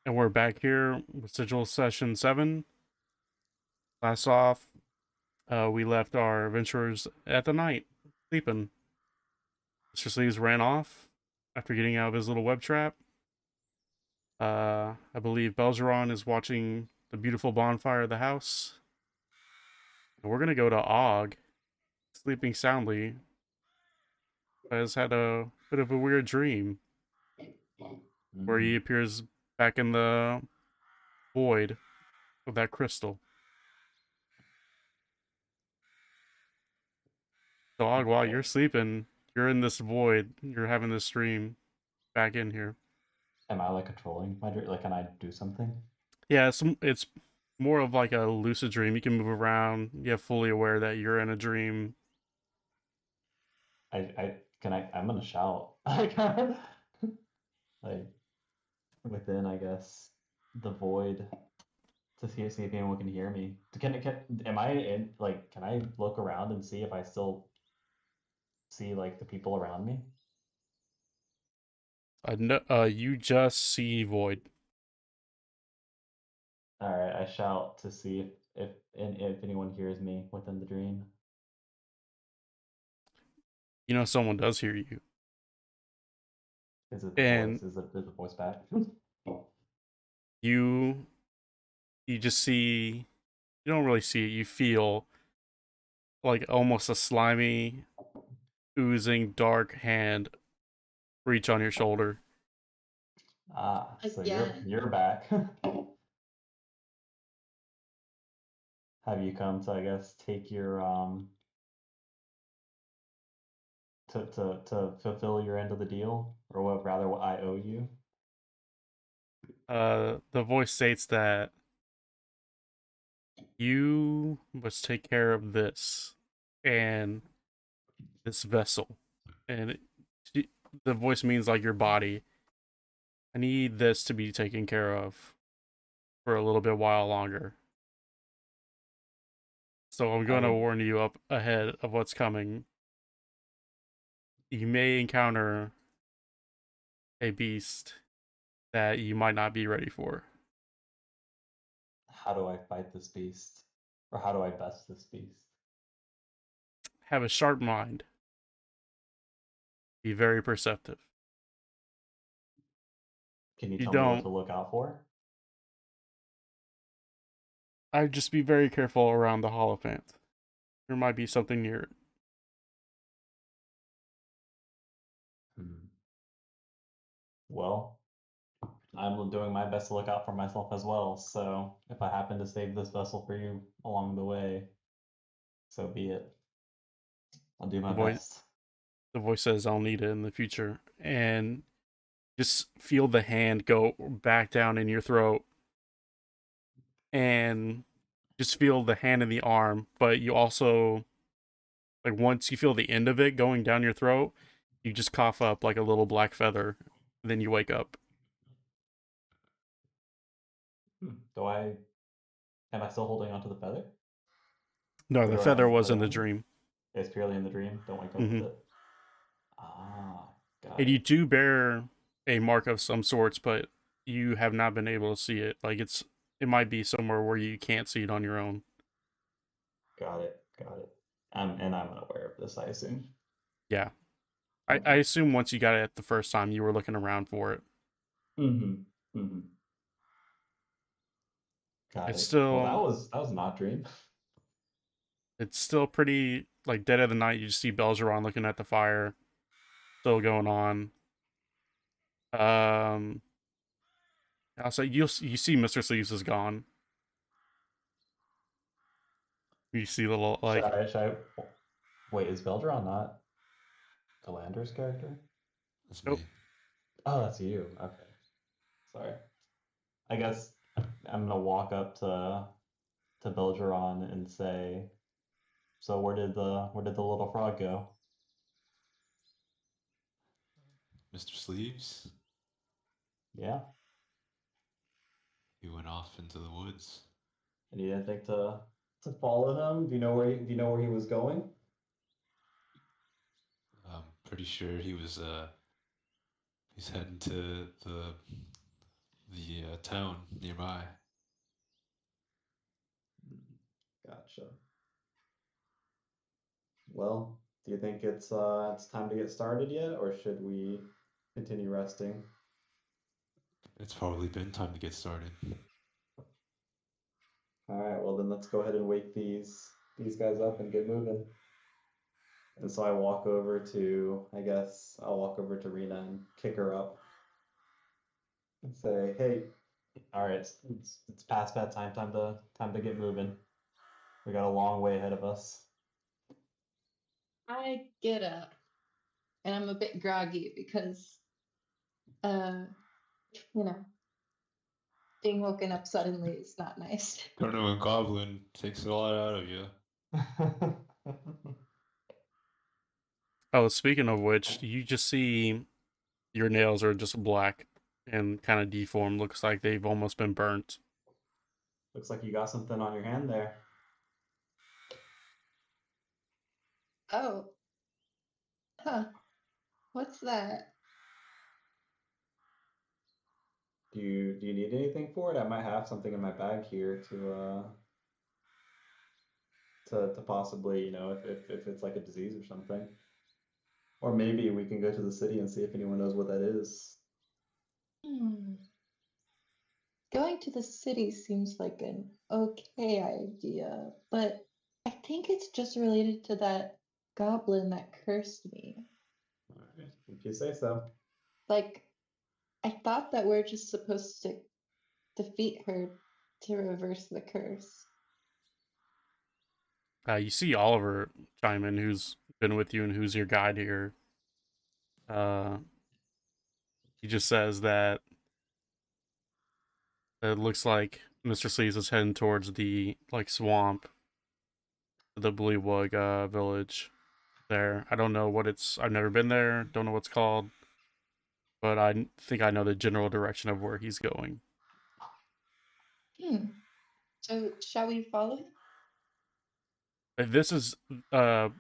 And we're back here with Sigil Session 7. Last off, we left our adventurers at the night, sleeping. Mr. Sleeves ran off after getting out of his little web trap. I believe Belgeron is watching the beautiful bonfire of the house. And we're going to go to Og, sleeping soundly, has had a bit of a weird dream where he Mm. appears back in the void of that crystal. So, Og, while Okay. you're sleeping, you're in this void, you're having this dream back in here. Am I like controlling my dream? Like, can I do something? Yeah, it's more of like a lucid dream. You can move around. You're fully aware that you're in a dream. I'm gonna shout. Like within, I guess, the void to see if anyone can hear me. Am I in, like, can I look around and see if I still see like the people around me? No, you just see void. All right, I shout to see if anyone hears me within the dream. You know someone does hear you, Is it the and voice? Is the voice back? you you just see. You don't really see it. You feel like almost a slimy, oozing, dark hand reach on your shoulder. Ah, so Again. you're back. Have you come to, I guess, take your to fulfill your end of the deal, or what rather what I owe you? The voice states that you must take care of this and this vessel, and the voice means like your body. I need this to be taken care of for a little bit while longer. So I'm I going to would warn you up ahead of what's coming. You may encounter a beast that you might not be ready for. How do I fight this beast? Or how do I best this beast? Have a sharp mind. Be very perceptive. Can you You tell me what don't. to look out for? I'd just be very careful around the Holophant. There might be something near it. Hmm. Well, I'm doing my best to look out for myself as well, so if I happen to save this vessel for you along the way, so be it. I'll do my The voice, best. the voice says I'll need it in the future, and just feel the hand go back down in your throat, and just feel the hand in the arm. But you also like once you feel the end of it going down your throat, you just cough up like a little black feather. Then you wake up. Do I am I still holding onto the feather? No, Or the do I feather have the was feather in the on me? dream. It's purely in the dream. Don't wake up with Hmm. it. Ah, got And you it. do bear a mark of some sorts, but you have not been able to see it. Like it might be somewhere where you can't see it on your own. Got it. Got it. And I'm unaware of this, I assume. Yeah. I Okay. assume once you got it the first time, you were looking around for it. Mm-hmm. Mm-hmm. Got It's it. Well, still that was not dream. it's still pretty like dead of the night. You just see Belgeron looking at the fire, still going on. Um, I'll say you see Mr. Sleeves is gone. You see the little like Should I wait, is Veldron not Galander's character? That's nope. me. Oh, that's you. Okay. Sorry. I guess I'm gonna walk up to Belgeron and say, so where did the little frog go? Mr. Sleeves, Yeah. he went off into the woods. And you didn't think to follow him? Do you know where he was going? I'm pretty sure he's heading to the the town nearby. Gotcha. Well, do you think it's time to get started yet, or should we continue resting? It's probably been time to get started. All right, well then let's go ahead and wake these guys up and get moving. And so I guess I'll walk over to Rena and kick her up and say, "Hey, all right, it's past bedtime. Time to get moving. We got a long way ahead of us." I get up and I'm a bit groggy because, uh, you know, being woken up suddenly is not nice. Don't know, a goblin takes a lot out of you. Oh, speaking of which, you just see your nails are just black and kind of deformed. Looks like they've almost been burnt. Looks like you got something on your hand there. Oh, huh. What's that? Do you need anything for it? I might have something in my bag here to possibly, if it's like a disease or something. Or maybe we can go to the city and see if anyone knows what that is. Hmm. Going to the city seems like an okay idea, but I think it's just related to that goblin that cursed me. All right, if you say so. Like, I thought that we're just supposed to defeat her to reverse the curse. You see Oliver chime in, who's been with you and who's your guide here. Uh, he just says that it looks like Mr. Sleeves is heading towards the like swamp, the Bullywug village. There, I don't know what it's. I've never been there. Don't know what's called, but I think I know the general direction of where he's going. Hmm. So, shall we follow him? This is uh,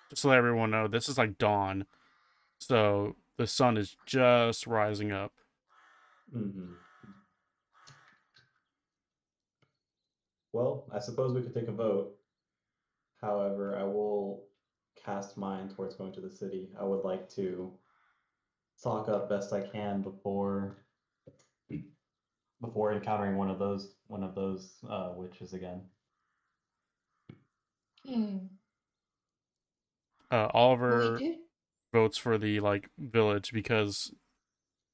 just to let everyone know, this is like dawn, so the sun is just rising up. Hmm. Well, I suppose we could take a vote. However, I will cast mine towards going to the city. I would like to talk up best I can before encountering one of those witches again. Hmm. Will we Oliver do? votes for the like village because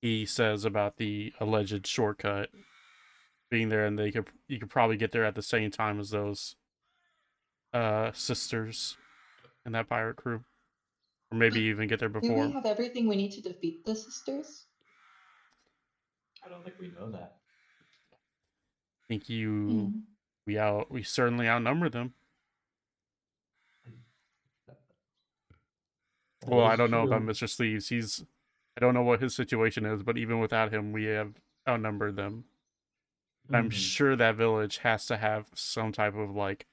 he says about the alleged shortcut being there, and you could probably get there at the same time as those sisters and that pirate crew, or maybe But even get there do we before. have everything we need to defeat the sisters? I don't think we know that. I think you Hmm. we certainly outnumber them. That Well, I is don't know about true. Mr. Sleeves. I don't know what his situation is, but even without him, we have outnumbered them. I'm Hmm. sure that village has to have some type of like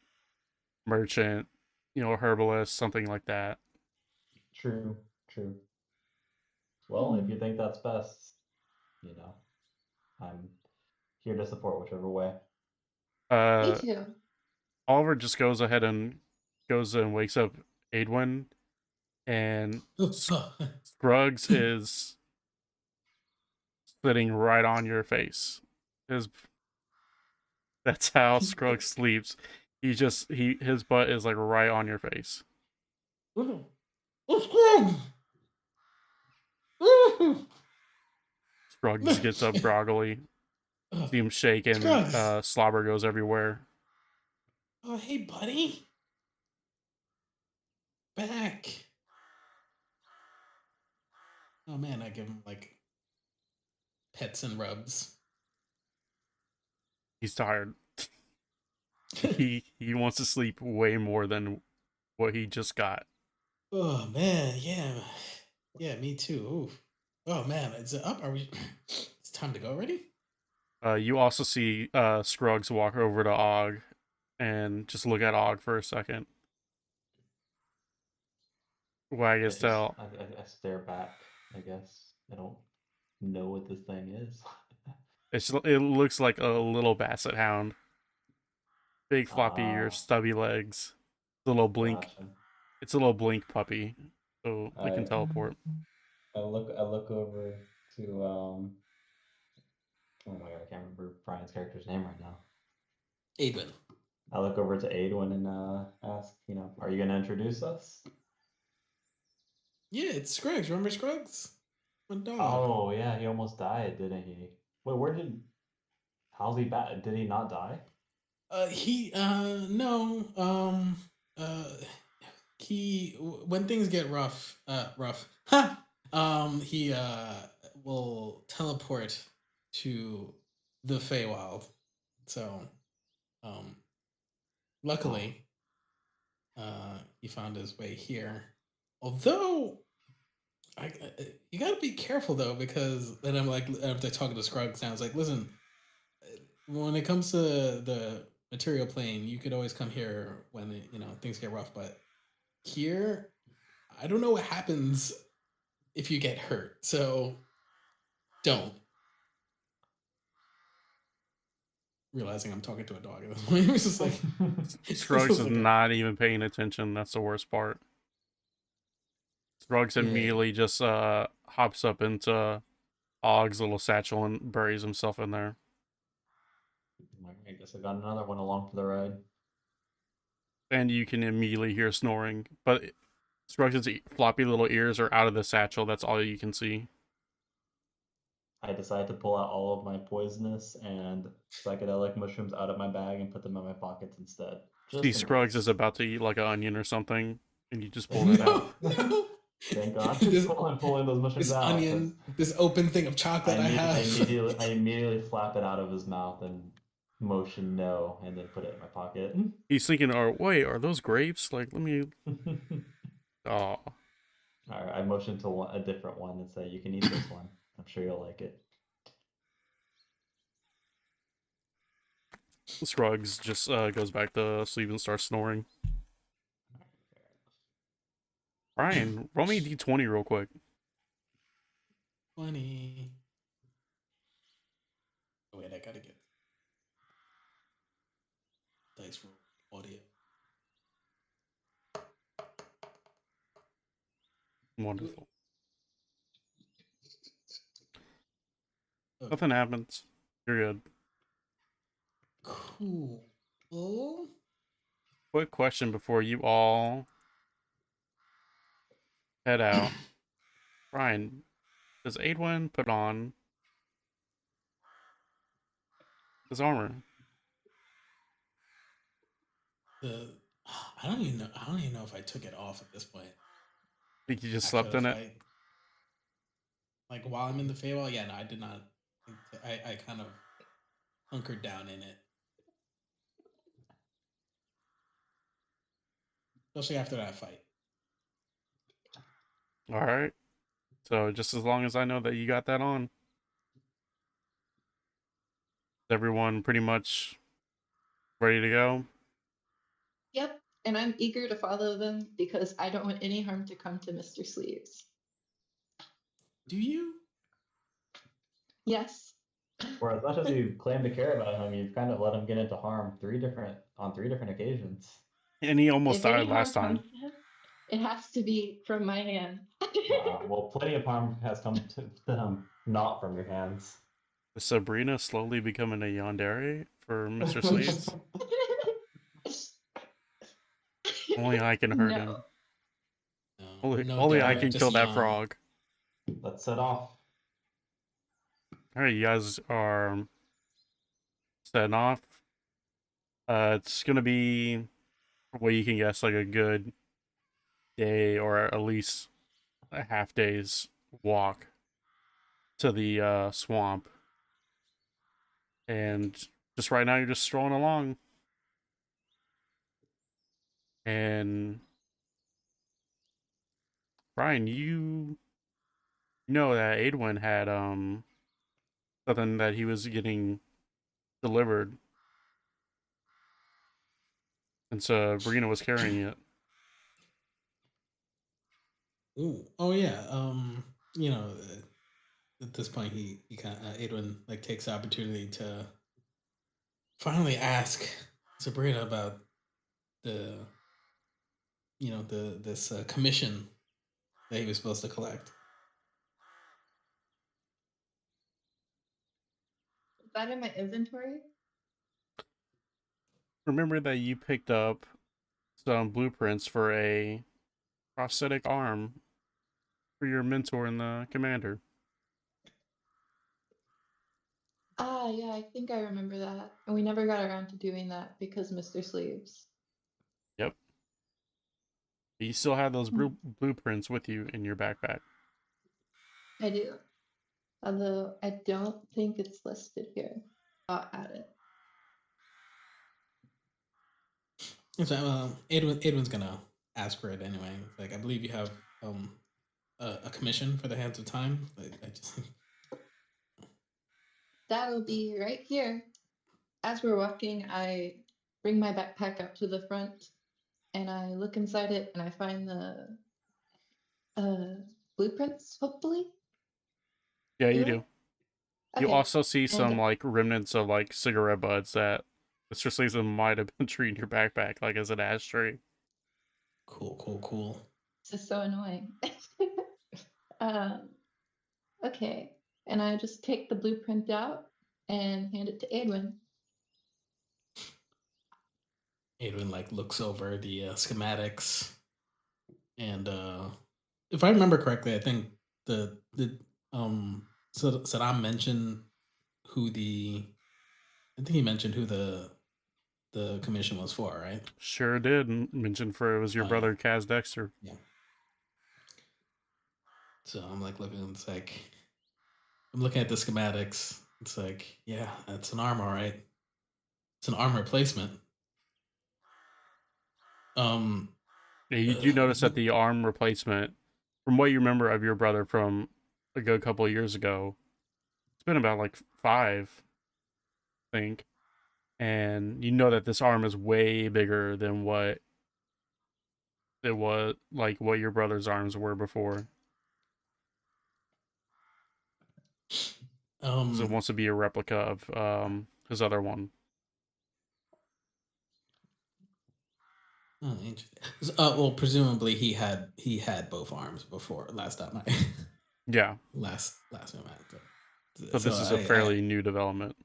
merchant, herbalist, something like that. True. True. Well, if you Hmm. think that's best, you know, I'm here to support whichever way. Me Uh, too. Oliver just goes and wakes up Adwin, and Scruggs is sitting right on your face. His That's how Scruggs sleeps. His butt is like right on your face. Scruggs gets up groggily. See him shaking. Scruggs! Slobber goes everywhere. Oh, hey, buddy. Back. Oh, man, I give him, like, pets and rubs. He's tired. He wants to sleep way more than what he just got. Oh, man, yeah. Yeah, me too. Ooh. Oh, man, is it up? Are we... It's time to go already? You also see Scruggs walk over to Og and just look at Og for a second. Wag I his just tail. I stare back. I guess I don't know what this thing is. It looks like a little basset hound. Big floppy ears, Ah, stubby legs. It's a little blink. gotcha. It's a little blink puppy, so it can I teleport. I look over to oh my god, I can't remember Brian's character's name right now. Adwin. I look over to Adwin and ask, are you gonna introduce us? Yeah, it's Scruggs. Remember Scruggs? My dog. Oh yeah, he almost died, didn't he? Wait, how's he back? Did he not die? He no uh when things get rough, ha, he will teleport to the Feywild. So um Oh. luckily he found his way here. Although you gotta be careful though, because then I'm like, after talking to Scruggs, sounds like, listen, when it comes to the material plane, you could always come here when things get rough. But here, I don't know what happens if you get hurt, so don't. Realizing I'm talking to a dog at this point, it's just like it's Scruggs just is like a, not even paying attention. That's the worst part. Scruggs yeah. immediately just hops up into Ogg's little satchel and buries himself in there. I guess I got another one along for the ride. And you can immediately hear snoring. But Scruggs' floppy little ears are out of the satchel. That's all you can see. I decided to pull out all of my poisonous and psychedelic mushrooms out of my bag and put them in my pockets instead, See, just in Scruggs is case. about to eat like an onion or something, and you just pull Thank that out. God. No, Thank God. this Pulling those mushrooms this out because onion, this open thing of chocolate I have. I immediately flap it out of his mouth and motion no, and then put it in my pocket. He's thinking, "Oh, wait, are those grapes? Like, let me." Oh, All right, I motion to a different one and say, "You can eat this one. I'm sure you'll like it." Scruggs just goes back to sleep and starts snoring. Brian, roll me a d20 real quick. Funny. Oh, wait, I gotta get dice for audio. Wonderful. Okay. Nothing happens. You're good. Cool. Quick question before you all head out. Brian, does Adwin put on his armor? The I don't even know. I don't even know if I took it off at this point. Think you just After slept the in it? fight, like while I'm in the Feywild, yeah, no, I did not. I kind of hunkered down in it, especially after that fight. All right. So just as long as I know that you got that on, is everyone pretty much ready to go? Yep, and I'm eager to follow them because I don't want any harm to come to Mr. Sleeves. Do you? Yes. For as much as you claim to care about him, you've kind of let him get into harm on three different occasions. And he almost If any died harm last comes time. to him, it has to be from my hand. Well, plenty of harm has come to him, not from your hands. Is Sabrina slowly becoming a yandere for Mr. Sleeves? Only I can hurt No. him. No, no Only I dare, can just kill that yawn. frog. Let's set off. All right, you guys are setting off. It's gonna be what you can guess, like a good day or at least a half day's walk to the swamp. And just right now, you're just strolling along. And Brian, you know that Adwin had something that he was getting delivered, and Sabrina was carrying it. Ooh. Oh yeah. You know, at this point, he kind of Adwin like takes the opportunity to finally ask Sabrina about the the this commission that he was supposed to collect. Is that in my inventory? Remember that you picked up some blueprints for a prosthetic arm for your mentor and the commander. Ah, yeah, I think I remember that. And we never got around to doing that because Mr. Sleeves. Yep. You still have those Hmm. blueprints with you in your backpack. I do. Although I don't think it's listed here. I'll add it. So Adwin's gonna ask for it anyway. Like I believe you have a commission for the Hands of Time. I just That'll be right here. As we're walking, I bring my backpack up to the front and I look inside it and I find the uh, blueprints, hopefully. Yeah, you Do do. I? You Okay. also see And some like remnants of like cigarette butts that Mr. Sleason might have been treating your backpack like as an ashtray. cool. this is so annoying. um, okay. And I just take the blueprint out and hand it to Adwin. Adwin like looks over the schematics, and if I remember correctly, I think the Saddam mentioned who the I think he mentioned who the commission was for, right? Sure did mention for it was your Oh yeah, brother Kaz Dexter. yeah. So I'm like looking. It's like I'm looking at the schematics. It's like, yeah, that's an arm, all right. It's an arm replacement. Um, Yeah, you do notice that the arm replacement, from what you remember of your brother from a good couple of years ago, it's been about like 5, I think. And you know that this arm is way bigger than what it was, like what your brother's arms were before. Because it um, wants to be a replica of his other one. oh, interesting. Well, presumably he had both arms before last time I Yeah, last time so so this is a fairly new development.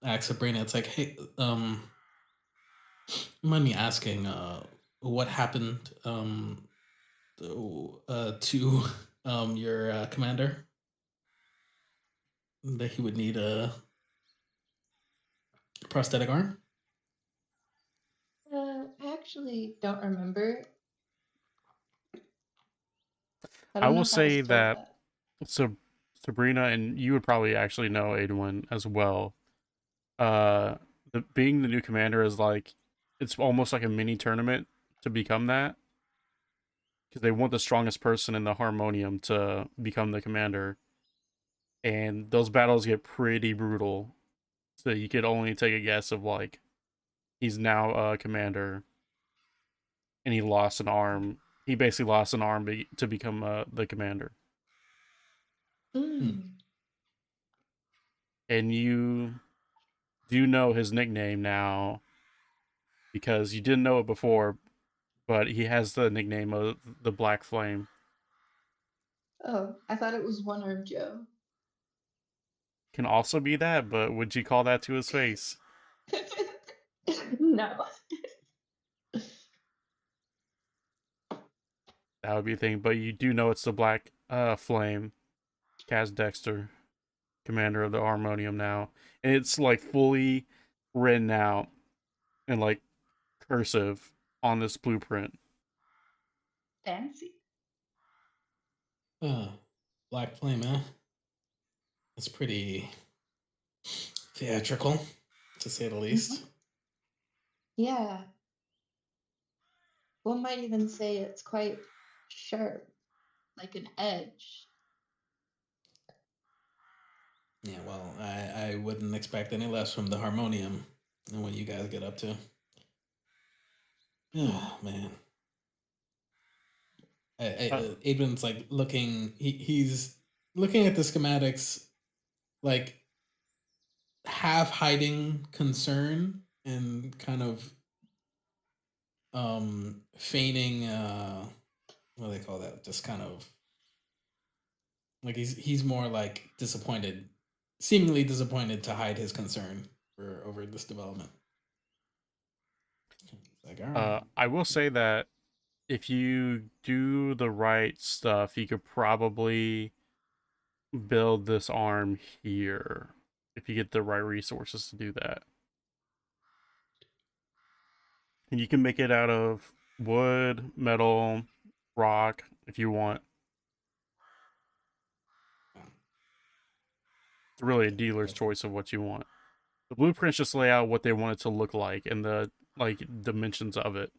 I asked Sabrina. It's like, hey, you mind me asking, what happened, to your commander that he would need a prosthetic arm? I actually don't remember. I I don't will know if I was say told that that. so Sabrina, and you would probably actually know Adwin as well. Uh, being the new commander is like it's almost like a mini tournament to become that because they want the strongest person in the Harmonium to become the commander, and those battles get pretty brutal. So you could only take a guess of like he's now a commander, and he lost an arm. He basically lost an arm to become the commander. Hmm. Mm. And you do know his nickname now because you didn't know it before, but he has the nickname of the Black Flame. Oh, I thought it was One Arm Joe. Can also be that, but would you call that to his face? No. That would be a thing. But you do know it's the Black Flame, Kaz Dexter, commander of the Harmonium now, and it's like fully written out in like cursive on this blueprint. Fancy. Uh, Black Flame, eh? It's pretty theatrical, to say the least. Mhm. Yeah. One might even say it's quite sharp, like an edge. Yeah, well, I wouldn't expect any less from the Harmonium than what you guys get up to. Hmm. Oh man, Uh, Adrian's like looking. He's looking at the schematics, like half hiding concern and kind of feigning what do they call that? Just kind of like he's more like disappointed, seemingly disappointed to hide his concern for over this development. Like, all right. I will say that if you do the right stuff, you could probably build this arm here if you get the right resources to do that. And you can make it out of wood, metal, rock if you want. It's really a dealer's choice of what you want. The blueprints just lay out what they want it to look like and the like dimensions of it.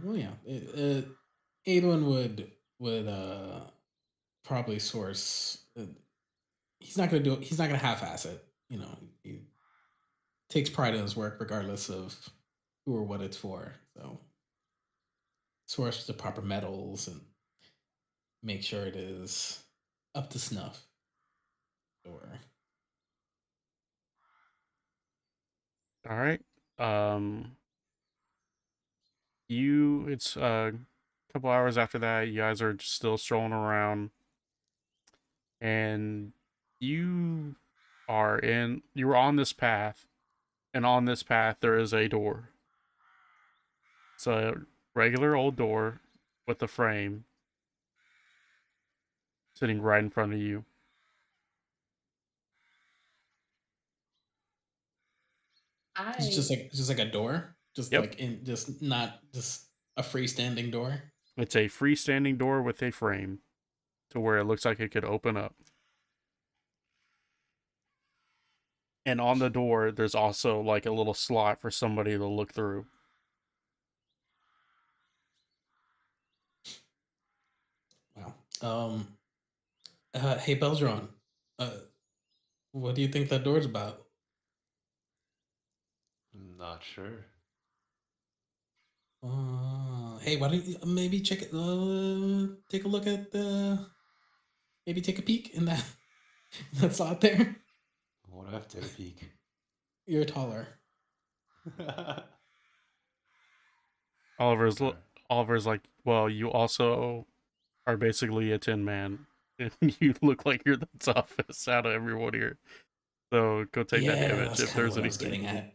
Well, yeah. Adwin would probably source. He's not gonna do it. He's not gonna half-ass it. You know, he takes pride in his work, regardless of who or what it's for. So, source the proper metals and make sure it is up to snuff. Or All right. It's a couple hours after that. You guys are just still strolling around, and you you were on this path, and on this path there is a door. It's a regular old door with a frame sitting right in front of you. it's I just like a door, just Yep. like in just not just a freestanding door. It's a freestanding door with a frame to where it looks like it could open up. And on the door, there's also like a little slot for somebody to look through. Wow. Hey, Belgeron, uh, what do you think that door's about? Not sure. Hey, why don't you maybe check it? Take a look at maybe take a peek in that that slot there. What if I take a peek? You're taller. Oliver's Alright. Oliver's like, well, you also are basically a tin man, and you look like you're the toughest out of everyone here. So go take that Yeah, damage that's if kind of there's what I was anything. getting at.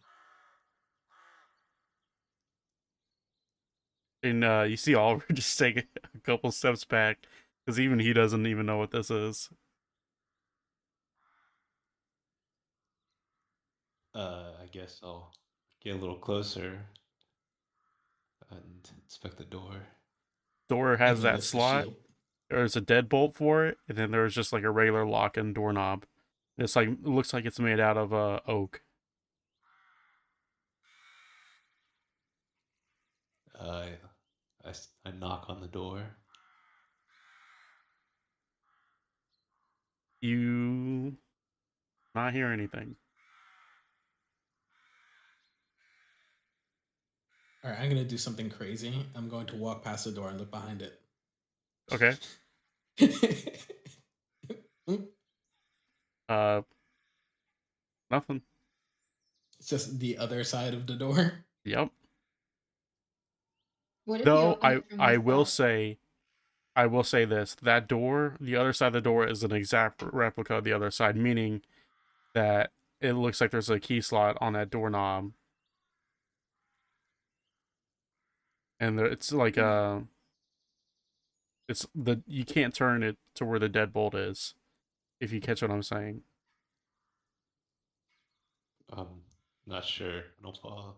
And you see Oliver just take a couple steps back because even he doesn't even know what this is. I guess I'll get a little closer and inspect the door. Door has Edwin that lifts the slot. shield. There's a deadbolt for it, and then there's just like a regular lock and doorknob. It's like it looks like it's made out of oak. I, I knock on the door. You not hear anything. All right, I'm gonna do something crazy. I'm going to walk past the door and look behind it. Okay. Nothing. It's just the other side of the door. Yep. what if you Though open it from I the will side? say this: that door, the other side of the door, is an exact replica of the other side, meaning that it looks like there's a key slot on that doorknob, and it's like it's the you can't turn it to where the deadbolt is, if you catch what I'm saying. Not sure. I don't follow.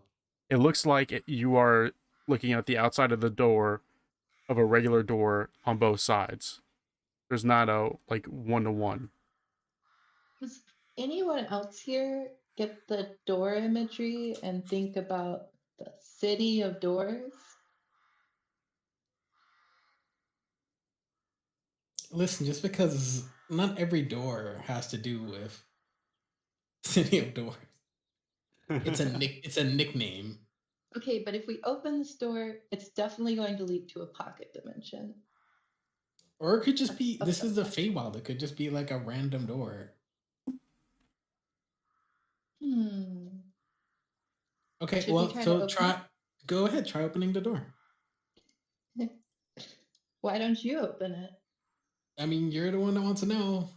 It looks like you are looking at the outside of the door of a regular door on both sides. There's not a like 1-to-1. Does anyone else here get the door imagery and think about the city of doors? Listen, just because not every door has to do with City of Doors. It's a nickname. Okay, but if we open this door, it's definitely going to lead to a pocket dimension. Or it could just be, Of this some is the kind. Feywild. It could just be like a random door. Hmm. Okay, Should we well, try to so open go ahead, try opening the door. it? Why don't you open it? I mean, you're the one that wants to know.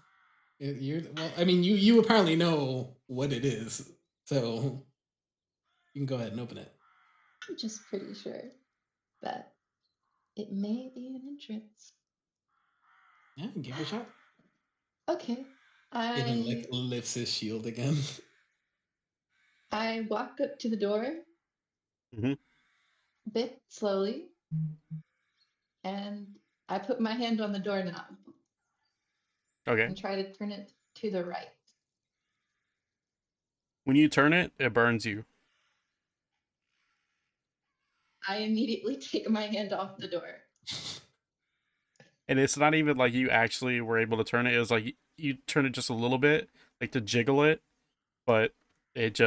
Well, I mean, you apparently know what it is, so you can go ahead and open it. I'm just pretty sure that it may be an entrance. Yeah, give it a shot. Okay. Even like I lifts his shield again. I walk up to the door Mm-hmm. a bit slowly and I put my hand on the doorknob Okay. and try to turn it to the right. When you turn it, it burns you. I immediately take my hand off the door. And it's not even like you actually were able to turn it. It was like you turn it just a little bit, like to jiggle it, but it's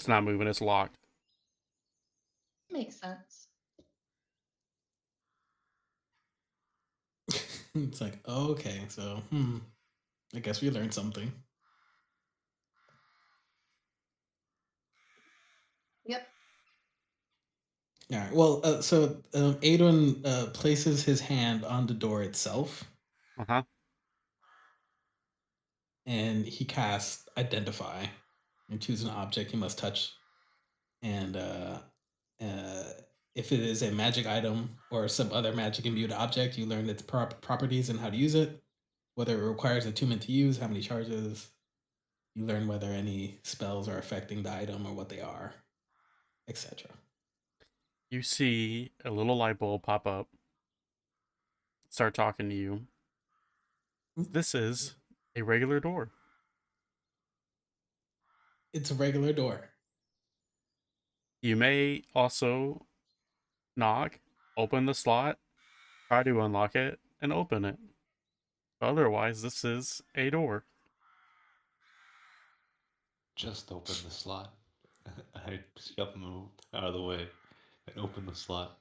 not moving. It's locked. Makes sense. It's like, okay, so I guess we learned something. Yep. All right. Well, so Adon places his hand on the door itself, Uh-huh. and he casts Identify, and choose an object he must touch, and uh, if it is a magic item or some other magic imbued object, you learn its properties and how to use it, whether it requires attunement to use, how many charges. You learn whether any spells are affecting the item or what they are, etc. You see a little light bulb pop up, start talking to you. This is a regular door. It's a regular door. You may also knock, open the slot, try to unlock it, and open it. Otherwise, this is a door. Just open the slot. I shove move out of the way and open the slot.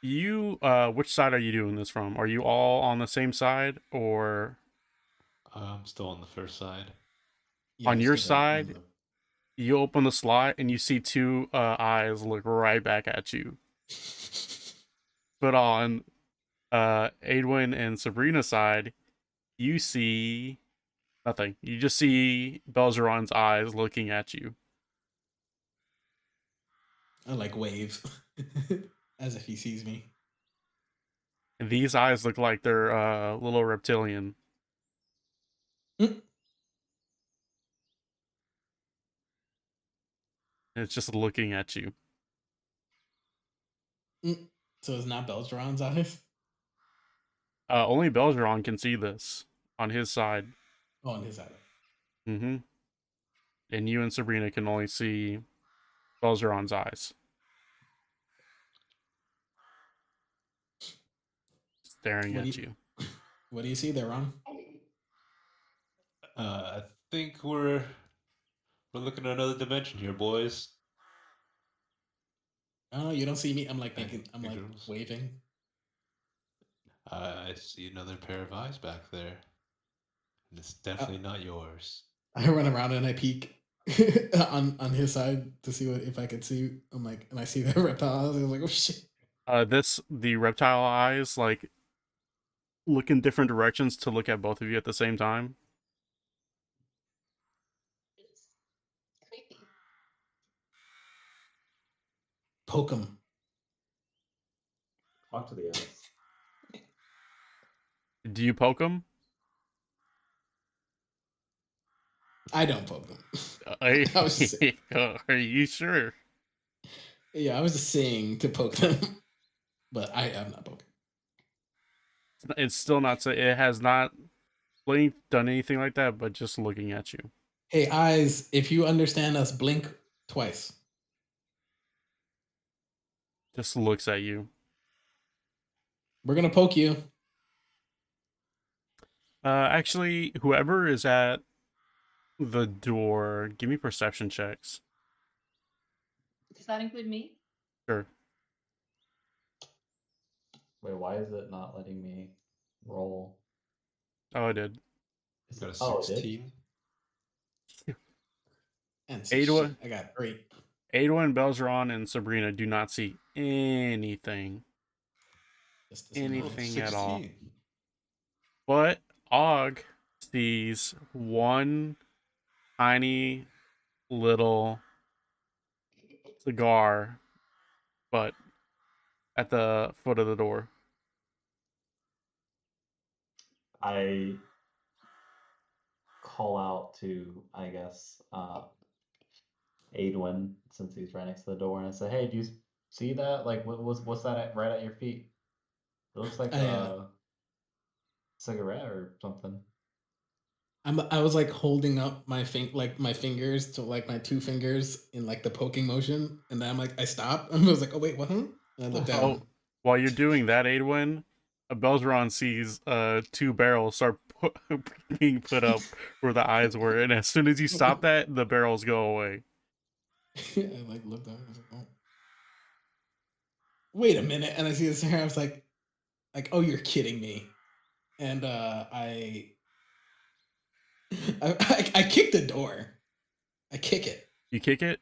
You, which side are you doing this from? Are you all on the same side, or I'm still on the first side. Yeah, on you're your still side? You open the slot and you see two eyes look right back at you. But on Adwin and Sabrina's side, you see nothing. You just see Belgeron's eyes looking at you. I like wave as if he sees me. And these eyes look like they're little reptilian. Mm. And it's just looking at you. Mm. So it's not Belgeron's eyes? Only Belgeron can see this on his side. Oh, on his side. Mm-hmm. And you and Sabrina can only see Belgeron's eyes. Staring What do at you you. What do you see there, Ron? I think we're looking at another dimension here, boys. Oh, you don't see me. I'm like And making. I'm like girls. waving. I see another pair of eyes back there, and it's Uh, definitely not yours. I run around and I peek on his side to see what if I could see. I'm like, and I see the reptile. I was like, oh shit. The reptile eyes like look in different directions to look at both of you at the same time. It's creepy. Poke him. Talk to the eyes. Do you poke them? I don't poke him. Are, I was just, are you sure? yeah, I was just saying to poke them, but I am not poking. It's still not. It has not blinked, done anything like that, but just looking at you. Hey, eyes, if you understand us, blink twice. Just looks at you. We're gonna poke you. Actually, whoever is at the door, give me perception checks. that include me? Sure. Wait, why is it not letting me roll? Oh, I did. Got a Oh, it did? 16. And some Ada, shit. I got 3. Ada, Belzeron, and Sabrina do not see anything. Just this Oh, one. it's Anything at all. 16. But Og sees one tiny little cigar, but at the foot of the door. I call out to, I guess, Adwin, since he's right next to the door, and I say, "Hey, do you see that? Like, what's that right at your feet? It looks like I a cigarette or something." I was like holding up my my fingers to like my 2 fingers in like the poking motion, and then I'm like I stopped. I was like, oh wait, what? Huh? And I looked down. Oh, while you're doing that, Adwin, Belzeron sees 2 barrels start being put up where the eyes were, and as soon as you stop that, the barrels go away. I like looked down. I was like, oh. Wait a minute, and I see this hair. I was like, oh, you're kidding me. And I kick the door. I kick it. You kick it?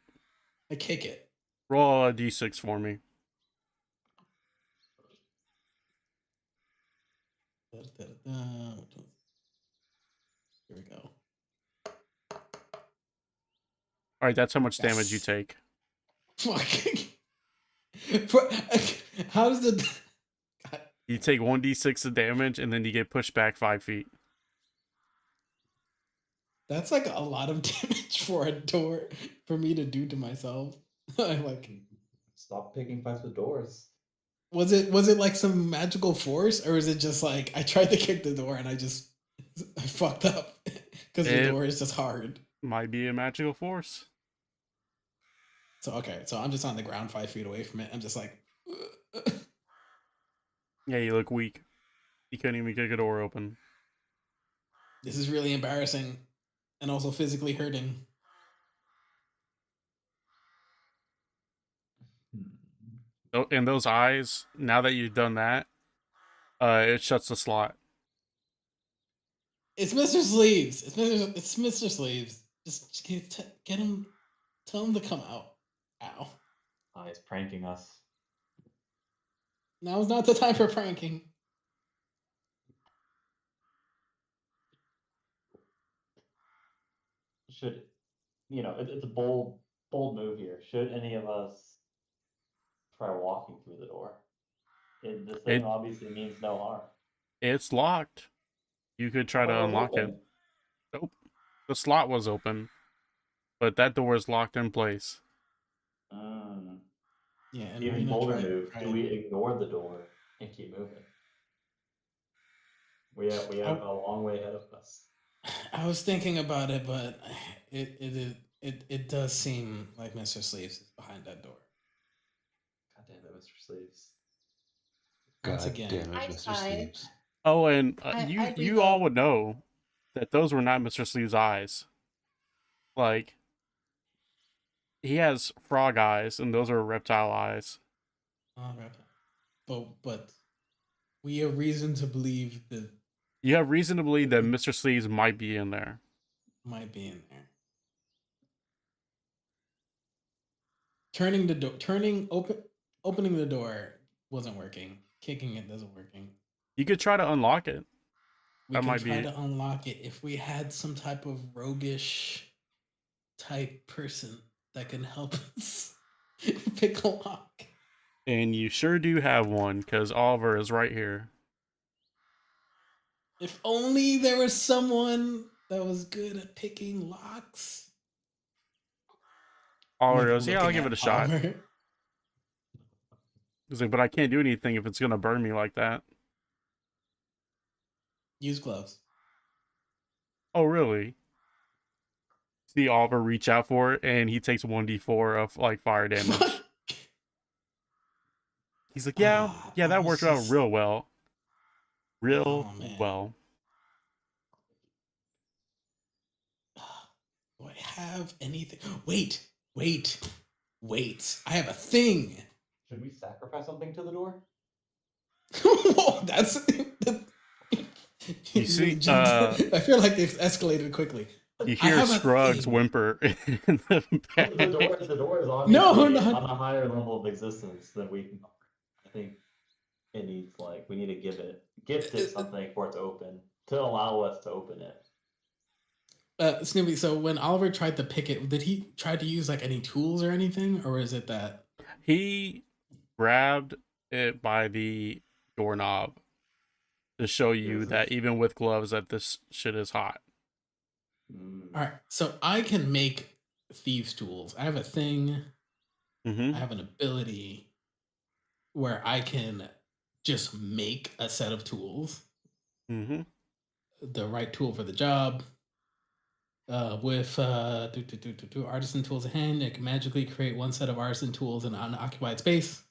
I kick it. Roll a d6 for me. Here we go. All right, that's how much damage you Yes. take. Fuck. How does the God. You take 1d6 of damage, and then you get pushed back 5 feet. That's like a lot of damage for a door for me to do to myself. I like. Stop picking fights with doors. Was it like some magical force, or is it just like I tried to kick the door and I fucked up because the It door is just hard. might be a magical force. So okay, so I'm just on the ground 5 feet away from it. I'm just like, Yeah, you look weak. You couldn't even kick a door open. this is really embarrassing, and also physically hurting. And those eyes, now that you've done that, it shuts the slot. It's Mr. Sleeves. It's Mr. Sleeves. Just get him. Tell him to come out. Ow. He's pranking us. Now is not the time for pranking. Should, it's a bold move here. Should any of us try walking through the door? This thing It obviously means no harm. It's locked. You could try I to thought it was unlock it. open. Nope. The slot was open, but that door is locked in place. Yeah, and Even Marina bolder move. tried. Do we ignore the door and keep moving? We have a long way ahead of us. I was thinking about it, but it does seem like Mr. Sleeves is behind that door. God damn it, Mr. Sleeves. Once God again. damn it, I Mr. sigh. Sleeves. Oh, and I you all reload. would know that those were not Mr. Sleeve's eyes. Like, he has frog eyes, and those are reptile eyes. But we have reason to believe that You have reason to believe that Mr. Sleeves might be in there. might be in there. Turning the door, opening the door wasn't working. Kicking it doesn't working. You could try to unlock it. We That can might try be. to unlock it if we had some type of roguish type person that can help us pick a lock. And you sure do have one, because Oliver is right here. If only there was someone that was good at picking locks. Oliver Like goes, yeah, I'll looking give it at a shot. Oliver. He's like, but I can't do anything if it's going to burn me like that. Use gloves. Oh, really? See Oliver reach out for it, and he takes 1d4 of, like, fire damage. He's like, yeah, I that was worked out just- real well. Real Oh, man. well. Do I have anything? Wait. wait, I have a thing. Should we sacrifice something to the door? Whoa, that's. You see, I feel like they've escalated quickly. you I hear have a Scruggs thing. whimper in the back. The door is No, obviously no. on a higher level of existence than we can. I think it needs we need to gift it something for it to open to allow us to open it. Snoopy, so when Oliver tried to pick it, did he try to use like any tools or anything, or is it that? He grabbed it by the doorknob to show you that even with gloves, that this shit is hot. All right, so I can make thieves' tools. I have a thing. Mm-hmm. I have an ability where I can just make a set of tools, Mm-hmm. the right tool for the job. With artisan tools at hand, I can magically create one set of artisan tools in an unoccupied space.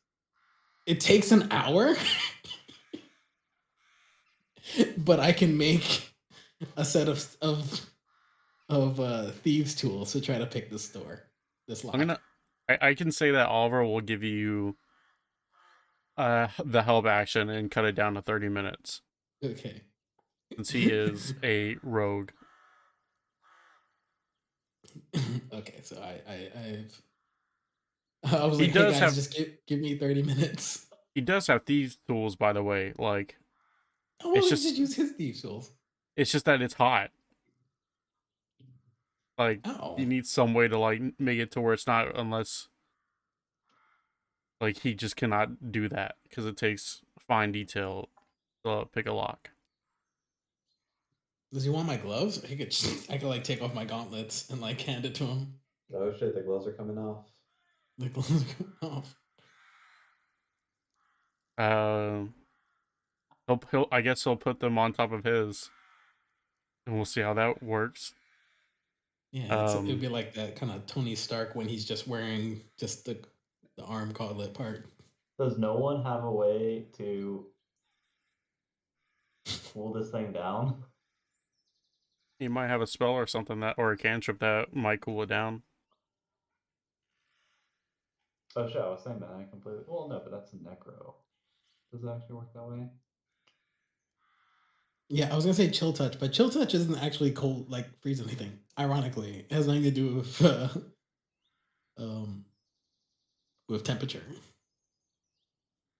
It takes an hour, but I can make a set of thieves' tools to try to pick this door, this lock. I can say that Oliver will give you the help action and cut it down to 30 minutes. Okay. Since he is a rogue. Okay, so I was like, hey guys, just give me 30 minutes. He does have thieves tools, by the way. Like, well, he just use his thieves tools. It's just that it's hot. Like, you need some way to like make it to where it's not, unless like he just cannot do that because it takes fine detail to pick a lock. Does he want my gloves? I could like take off my gauntlets and like hand it to him. Oh shit, the gloves are coming off. The gloves are coming off. I guess he'll put them on top of his, and we'll see how that works. Yeah, it would be like that kind of Tony Stark when he's just wearing just the arm gauntlet part. Does no one have a way to cool this thing down? He might have a spell or something or a cantrip that might cool it down. Oh shit, I was saying that I completely. Well, no, but that's a necro. Does it actually work that way? Yeah, I was gonna say chill touch, but chill touch isn't actually cold, like freeze anything. Ironically, it has nothing to do with temperature.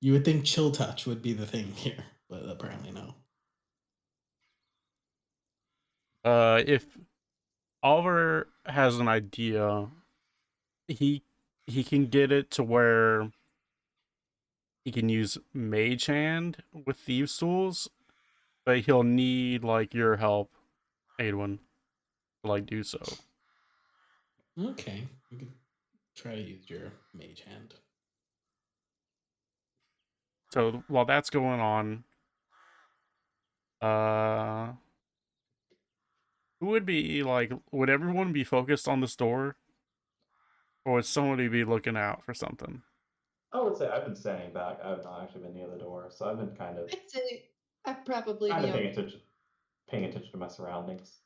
You would think chill touch would be the thing here, but apparently no. If Oliver has an idea, he can get it to where he can use Mage Hand with Thieves Tools, but he'll need like your help, Adwin, to like do so. Okay, we could try to use your Mage Hand. So while that's going on, who would be like? Would everyone be focused on this door, or would somebody be looking out for something? I would say I've been standing back. I've not actually been near the door, so I've been kind of. I'd say I'd probably kind be of paying attention to my surroundings.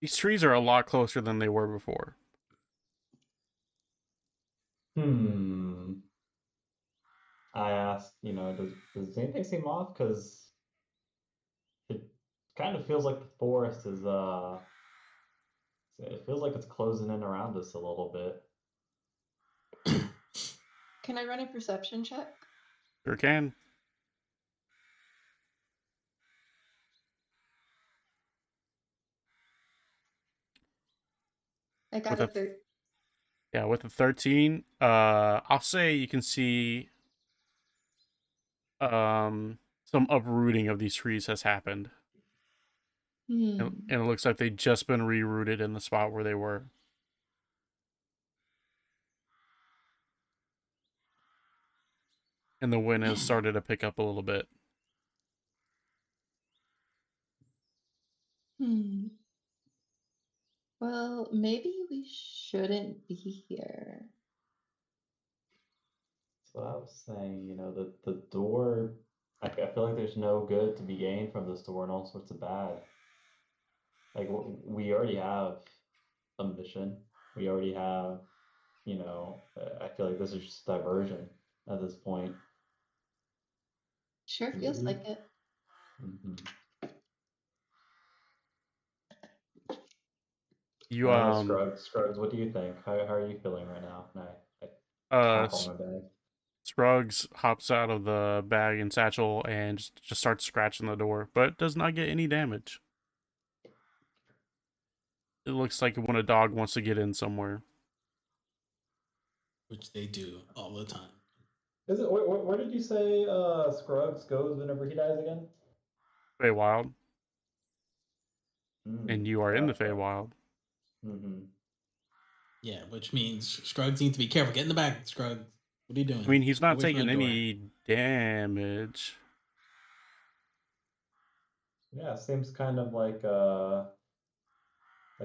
These trees are a lot closer than they were before. I asked, does anything seem off? Because it kind of feels like the forest is it feels like it's closing in around us a little bit. Can I run a perception check? Sure can. I got a 13. Yeah, with a 13, I'll say you can see some uprooting of these trees has happened. And it looks like they've just been rerouted in the spot where they were. And the wind has started to pick up a little bit. Well, maybe we shouldn't be here. So I was saying, the door, I feel like there's no good to be gained from this door and all sorts of bad. Like, we already have a mission. We already have, I feel like this is just diversion at this point. Sure feels like it. Mm-hmm. You I don't know, Scruggs, what do you think? How are you feeling right now? And I tap on my bag. Scruggs hops out of the bag and satchel and just starts scratching the door, but does not get any damage. It looks like when a dog wants to get in somewhere. Which they do all the time. Is it? Where did you say Scruggs goes whenever he dies again? Feywild. And you are in the Gotcha. Feywild. Mm-hmm. Yeah, which means Scruggs needs to be careful. Get in the back, Scruggs. What are you doing? I mean, he's not Away from taking that door. any damage. Yeah, seems kind of like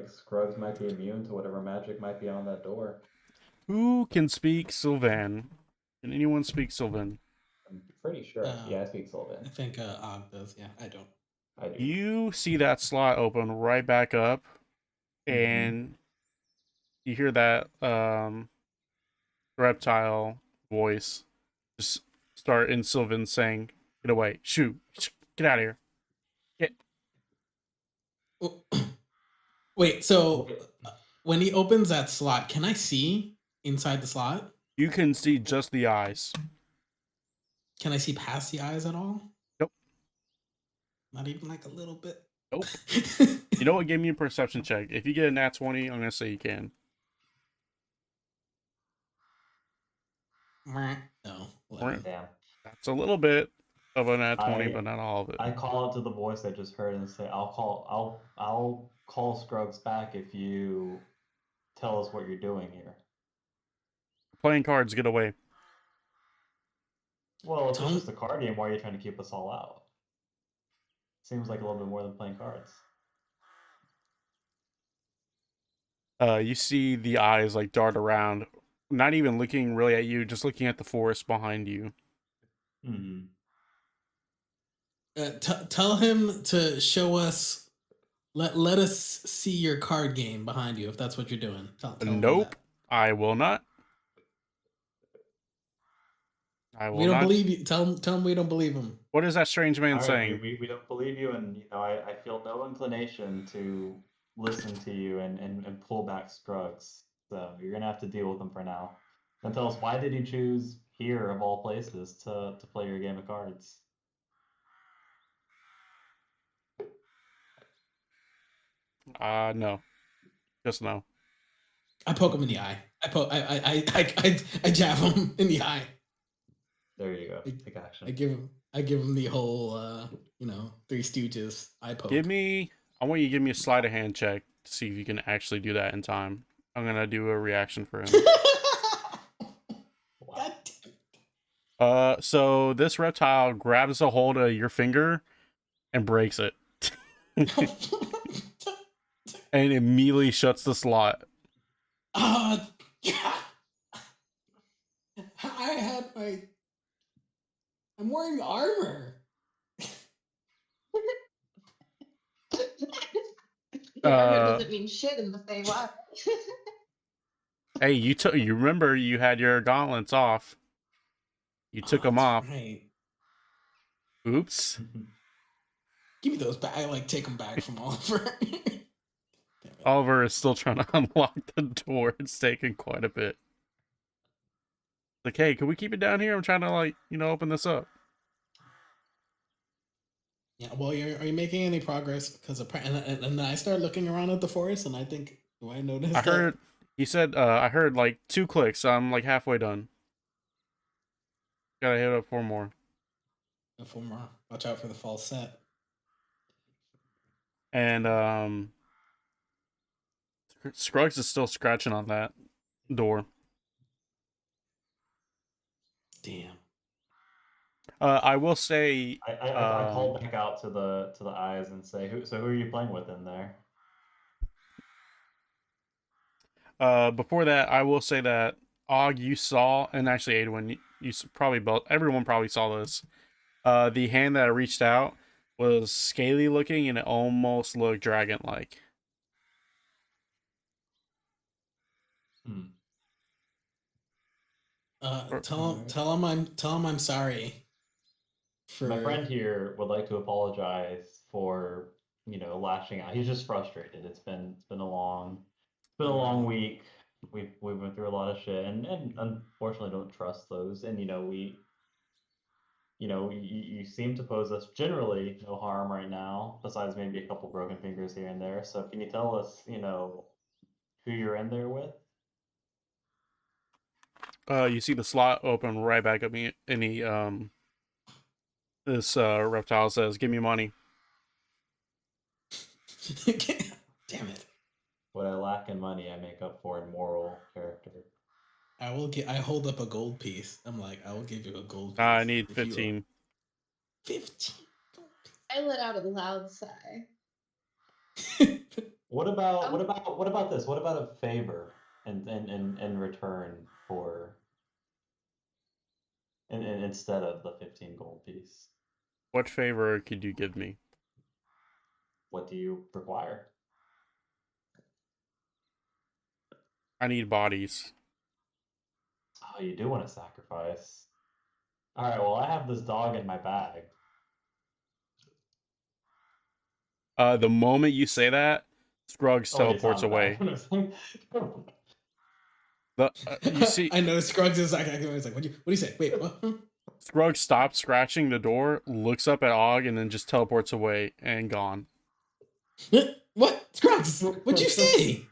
Scruggs might be immune to whatever magic might be on that door. Who can speak Sylvan? Can anyone speak Sylvan? I'm pretty sure. Yeah, I speak Sylvan. I think Og does. Yeah, I don't. I do. You see that slot open right back up, and you hear that reptile voice just start in Sylvan saying, "Get away! Shoot! Get out of here! Get!" Wait, so Okay. when he opens that slot, can I see inside the slot? You can see just the eyes. Can I see past the eyes at all? Nope. Not even like a little bit. Nope. You know what? Give me a perception check. If you get a nat 20, I'm gonna say you can. No. 11. Damn. That's a little bit of a nat 20, but not all of it. I call out to the voice I just heard and say, I'll call Scruggs back if you tell us what you're doing here. Playing cards, get away. Well, if it's just a card game, why are you trying to keep us all out? Seems like a little bit more than playing cards. You see the eyes like dart around, not even looking really at you, just looking at the forest behind you. Mm-hmm. Tell him to show us. Let us see your card game behind you if that's what you're doing. Tell Nope, I will not. We don't believe you. Tell him we don't believe him. What is that strange man saying? We don't believe you, and I feel no inclination to listen to you and pull back Scruggs. So you're gonna have to deal with them for now. And tell us, why did you choose here of all places to play your game of cards? No, just no. I poke him in the eye. I jab him in the eye. There you go. Take action. I give him the whole Three Stooges eye poke. I want you to give me a sleight of hand check to see if you can actually do that in time. I'm gonna do a reaction for him. Wow. So this reptile grabs a hold of your finger and breaks it. And immediately shuts the slot. I had I'm wearing armor. Your armor doesn't mean shit in the Feywild. Hey, you remember you had your gauntlets off. You took them off. Right. Oops. Give me those back. I take them back from Oliver. Oliver is still trying to unlock the door. It's taking quite a bit. Like, hey, can we keep it down here? I'm trying to open this up. Yeah. Well, are you making any progress? Because and then I start looking around at the forest, and I think, do I notice? I heard. He said. I heard 2 clicks. I'm halfway done. Gotta hit up 4 more. 4 more. Watch out for the false set. And Scruggs is still scratching on that door. Damn. I will say. I call back out to the eyes and say, who are you playing with in there? Before that, I will say that Og, you saw, and actually Adwin, you probably both. Everyone probably saw this. The hand that reached out was scaly looking, and it almost looked dragon-like. Or- Tell him I'm sorry for. My friend here would like to apologize for, lashing out. He's just frustrated. It's been a long week. We went through a lot of shit, and unfortunately don't trust those. And you seem to pose us generally no harm right now, besides maybe a couple broken fingers here and there. So can you tell us, who you're in there with? You see the slot open right back at me, and this reptile says, "Give me money." Damn it! What I lack in money, I make up for in moral character. I hold up a gold piece. I'm like, I will give you a gold piece. I need if you- 15. 15. I let out a loud sigh. What about Oh. what about this? What about a favor in return for instead of the 15 gold piece? What favor could you give me? What do you require? I need bodies. Oh, you do want to sacrifice. All right, well, I have this dog in my bag. The moment you say that, Scruggs Oh, wait, it's teleports not away. bad. You see, I know Scruggs is like, what do you say? Wait, what? Scruggs stops scratching the door, looks up at Og, and then just teleports away and gone. What? Scruggs? What'd you say?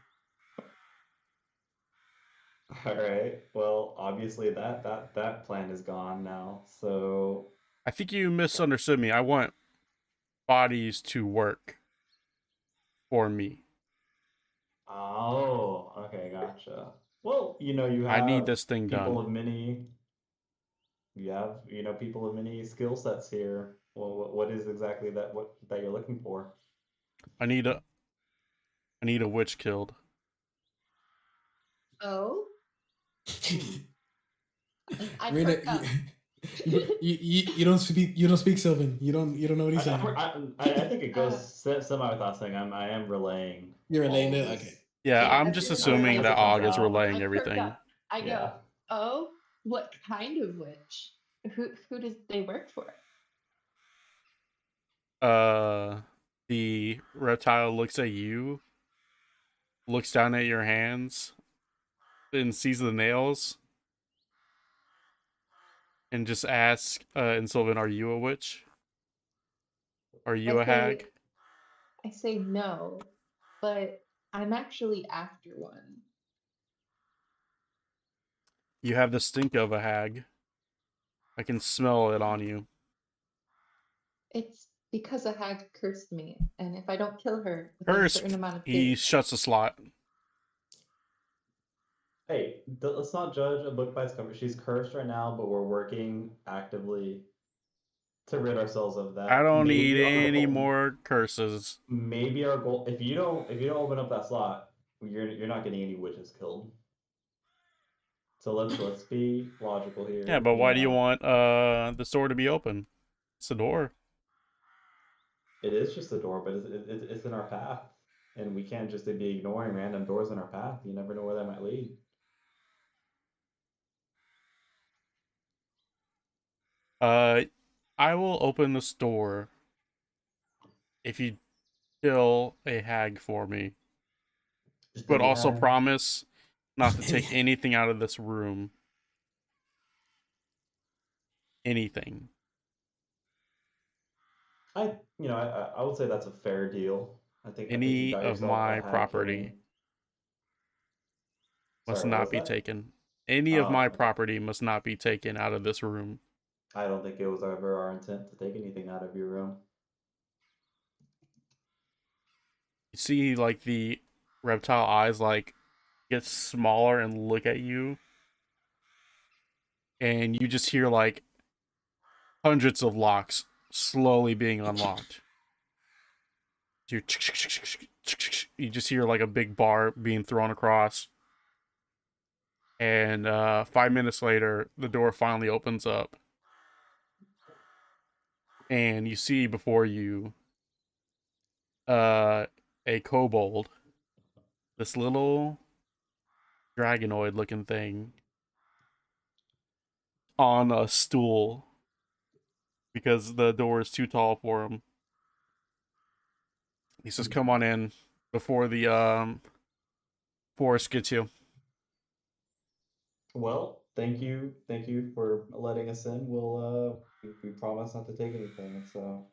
All right. Well, obviously that plan is gone now. So I think you misunderstood me. I want bodies to work for me. oh, okay, gotcha. Well, you I need have this thing people done. of many. You have, people of many skill sets here. Well, what is exactly that you're looking for? I need a witch killed. Oh, I Rena, perk up. you don't speak Sylvan. You don't know what he's saying. I think it goes semi without saying I am relaying. You're relaying all it? of Okay. this. Yeah, Yeah, I'm as just you're assuming As that it comes Og is out. relaying I perk everything. up. I go, Yeah. oh, what kind of witch? Who does they work for? The reptile looks at you, looks down at your hands, and sees the nails, and just asks, and Sylvan, are you a witch? Are you a hag? I say no, but I'm actually after one. You have the stink of a hag. I can smell it on you. It's because a hag cursed me, and if I don't kill her within a Cursed. certain amount of He days, shuts the slot. Hey, let's not judge a book by its cover. She's cursed right now, but we're working actively to rid ourselves of that. I don't need Maybe our any goal, more curses. maybe our goal. If you don't open up that slot, you're not getting any witches killed. So let's be logical here. Yeah, but why do you want the door to be open? It's the door. It is just a door, but it's in our path, and we can't just be ignoring random doors in our path. You never know where that might lead. I will open this door if you kill a hag for me. Just But any also hag. promise not to take anything out of this room. Anything. I would say that's a fair deal. I think you Any got of yourself a my hag property killing. must Sorry, what not was be that? taken. Any of my Oh, property must not be taken out of this room. I don't think it was ever our intent to take anything out of your room. You see, like, the reptile eyes, like, get smaller and look at you. And you just hear, like, hundreds of locks slowly being unlocked. You just hear, like, a big bar being thrown across. And 5 minutes later, the door finally opens up. And you see before you a kobold. This little dragonoid looking thing on a stool because the door is too tall for him. He says, "Come on in before the forest gets you." Well, thank you for letting us in. We promise not to take anything. So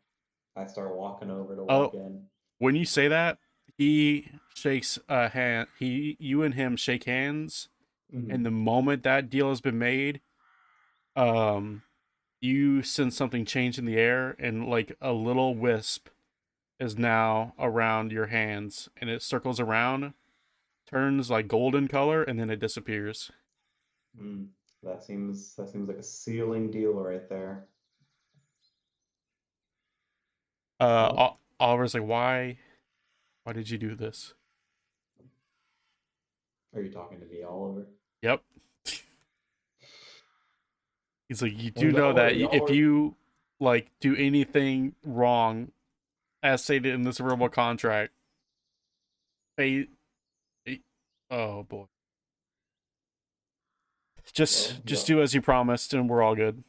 I start walking over to Oh, walk in. when you say that, he shakes a hand. You and him shake hands, and the Mhm. moment that deal has been made, um, you sense something change in the air, and like a little wisp is now around your hands, and it circles around, turns like golden color, and then it disappears. Mm, that seems like a sealing deal right there. Well, Oliver's like, why did you do this? are you talking to me, Oliver? Yep. He's like, you Well, do know that y'all if were. you like do anything wrong, as stated in this verbal contract, they, oh boy, Well, just do as you promised, and we're all good.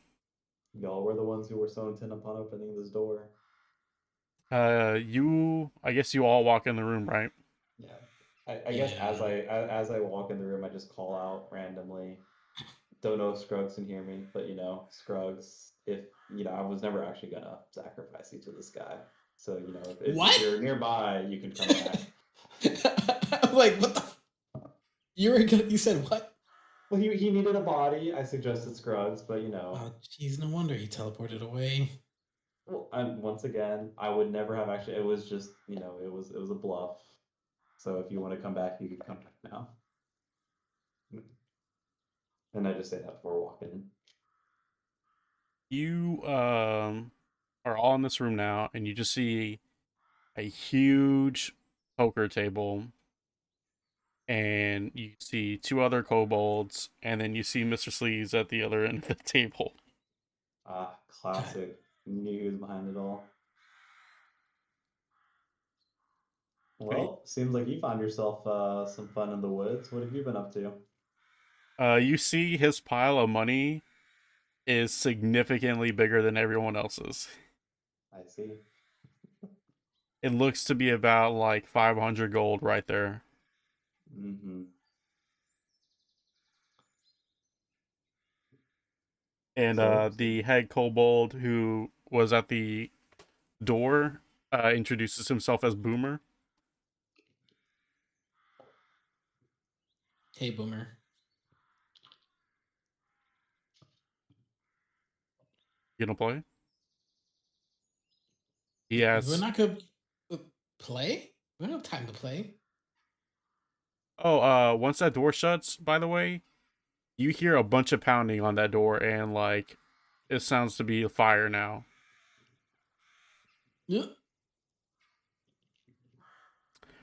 y'all were the ones who were so intent upon opening this door. I guess you all walk in the room, right? Yeah. I guess Yeah. as I walk in the room, I just call out randomly. Don't know if Scruggs can hear me, but Scruggs, if I was never actually gonna sacrifice you to this guy. So, if What? you're nearby, you can come back. I'm like, what the? You were gonna? You said what? Well, he needed a body. I suggested Scruggs, but Oh, jeez, no wonder he teleported away. well, and once again, I would never have actually. It was just, it was a bluff. So if you want to come back, you can come back now. And I just say that before walking in. You are all in this room now, and you just see a huge poker table, and you see two other kobolds, and then you see Mr. Sleeves at the other end of the table. Ah, God. classic news behind it all. Okay. Well, seems like you found yourself some fun in the woods. What have you been up to? You see his pile of money is significantly bigger than everyone else's. I see. It looks to be about like 500 gold right there. Mm-hmm. And So, the head kobold who was at the door introduces himself as Boomer. Hey, Boomer. You gonna play? He We're asks, not gonna play. We don't have time to play. "Oh, once that door shuts, by the way, you hear a bunch of pounding on that door, and like it sounds to be a fire now. Yeah.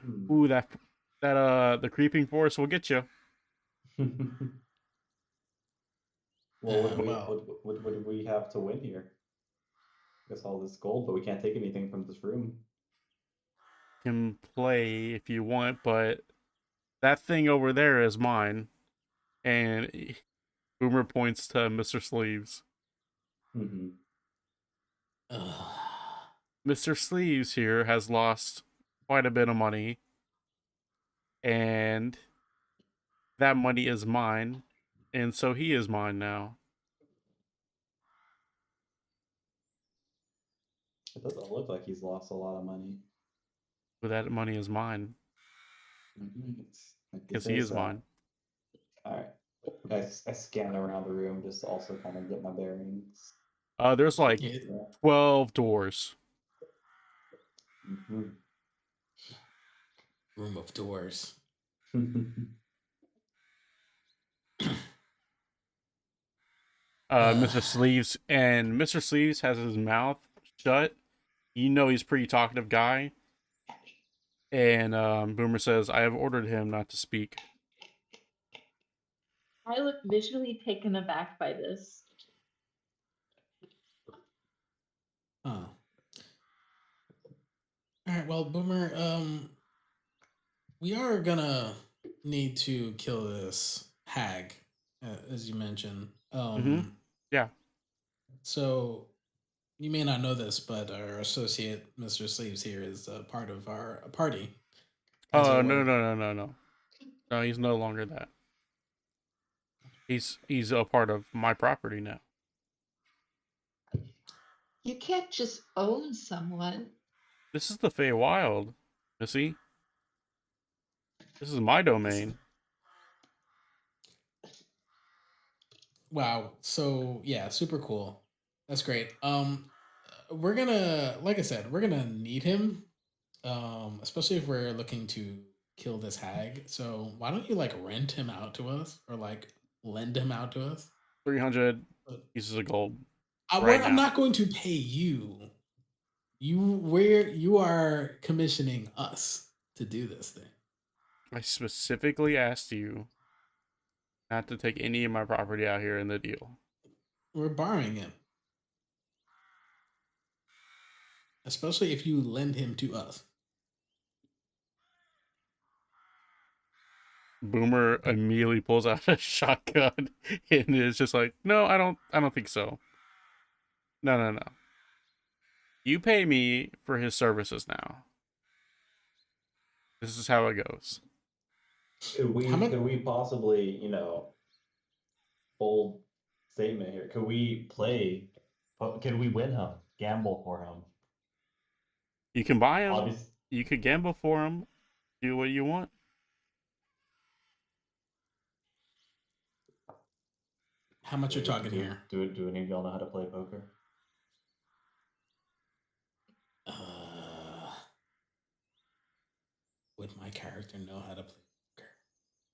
hmm. Ooh, the creeping forest will get you." Well, Well, what do we have to win here? I guess all this gold, but we can't take anything from this room. Can play if you want, but that thing over there is mine. And Boomer points to Mr. Sleeves. Mm-hmm. uh, Mr. Sleeves here has lost quite a bit of money, and that money is mine, and so he is mine now. It doesn't look like he's lost a lot of money. But that money is mine, If you because he say is so. mine. All right. I scan around the room just to also kind of get my bearings. There's like yeah, 12 doors. Mm-hmm. room of doors. Uh, Mr. Sleeves has his mouth shut. You know he's a pretty talkative guy. And Boomer says, "I have ordered him not to speak." I look visually taken aback by this. huh. All right. Well, Boomer. We are gonna need to kill this hag, as you mentioned. Yeah. So you may not know this, but our associate, Mr. Sleeves here, is a part of our party. As Oh I no was, no no no no no! He's no longer that. He's a part of my property now. You can't just own someone. This is the Feywild, Missy. This is my domain. wow. So yeah, super cool. That's great. We're gonna, like I said, we're gonna need him. Especially if we're looking to kill this hag. So why don't you like rent him out to us or like lend him out to us? 300 But pieces of gold where right I'm now. not going to pay you. You are commissioning us to do this thing. I specifically asked you not to take any of my property out here in the deal. We're borrowing him. Especially if you lend him to us. Boomer immediately pulls out a shotgun and is just like, "No, I don't think so. No, no, no. You pay me for his services now. This is how it goes." How much? Could we possibly, bold statement here? Could we play? Could we win him? Gamble for him? You can buy him. Obviously, You could gamble for him. Do what you want. How much you're talking here? Do any of y'all know how to play poker? Would my character know how to play poker?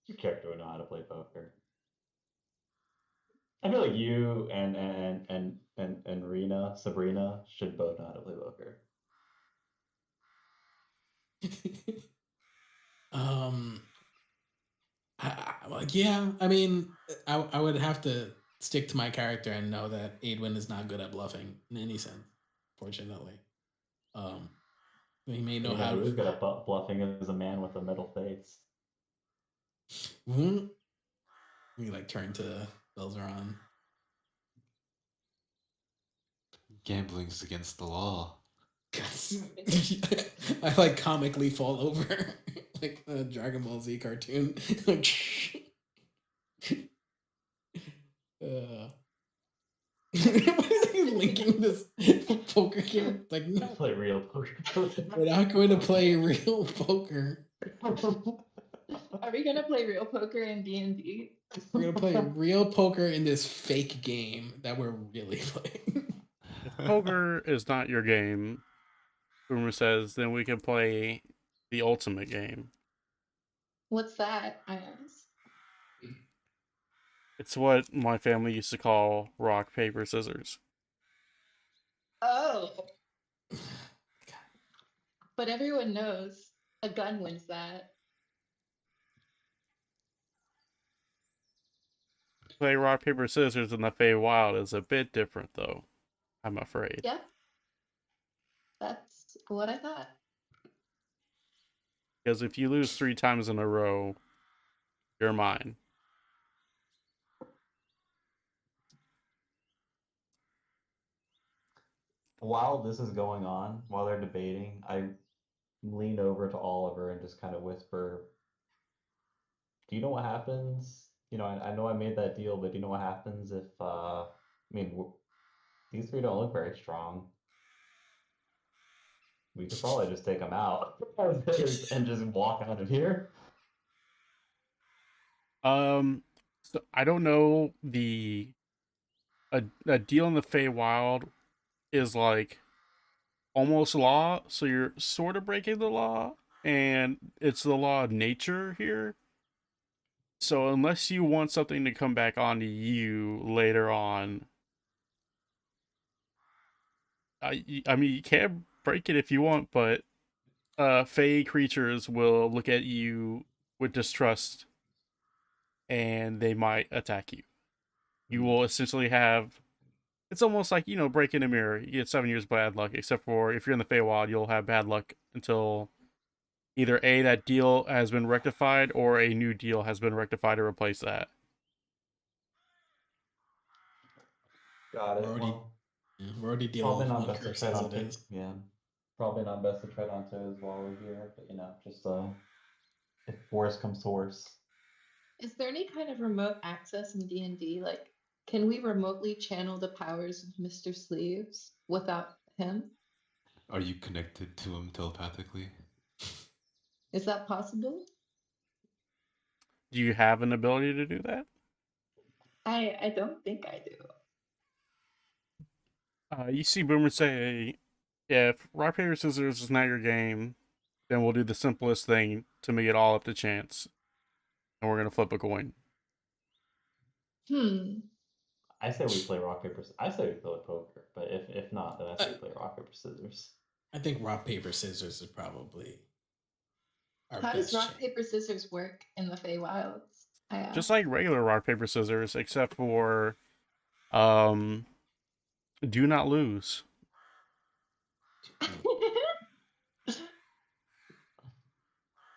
Your character would know how to play poker. I feel like you and Rena, Sabrina should both know how to play poker. um, yeah. I mean, I would have to stick to my character and know that Adwin is not good at bluffing in any sense. Fortunately, um, he may know You know how. who is good at bluffing is a man with a middle face. We like turn to Belzeron. Gambling's against the law. I like comically fall over like a Dragon Ball Z cartoon. Linking this poker game. Like, no, Play real poker. we're not going to play real poker. Are we gonna play real poker in D&D? We're gonna play real poker in this fake game that we're really playing. If poker is not your game, Boomer says, then we can play the ultimate game. What's that? I asked. It's what my family used to call rock, paper, scissors. Oh, but everyone knows a gun wins that. Play rock, paper, scissors in the Feywild is a bit different, though, I'm afraid. Yep, that's what I thought. Because if you lose 3 times in a row, you're mine. While this is going on, while they're debating, I lean over to Oliver and just kind of whisper, "Do you know what happens? I know I made that deal, but do you know what happens if, these three don't look very strong. We could probably just take them out and just walk out of here." So I don't know a deal in the Feywild is like almost law, so you're sort of breaking the law, and it's the law of nature here. So unless you want something to come back onto you later on, I mean you can break it if you want, but Fey creatures will look at you with distrust, and they might attack you. You will essentially have. It's almost like, breaking a mirror. You get 7 years bad luck, except for if you're in the Feywild, you'll have bad luck until Either A, that deal has been rectified, or a new deal has been rectified to replace that. Got We're it. already, Well, we're already dealing probably with not one best to curse tread as on it too. is. Yeah, probably not best to tread on toes while we're here. But just if worse comes to worse. Is there any kind of remote access in D&D? Like, can we remotely channel the powers of Mr. Sleeves without him? Are you connected to him telepathically? Is that possible? Do you have an ability to do that? I don't think I do. You see Boomer say, if rock, paper, scissors is not your game, then we'll do the simplest thing to make it all up to chance. And we're going to flip a coin. I say we play rock paper. I say we play poker. But if not, then I say we play rock paper scissors. I think rock paper scissors is probably our How does best rock, chance. paper, scissors work in the Feywilds? I asked. Just like regular rock, paper, scissors, except for do not lose.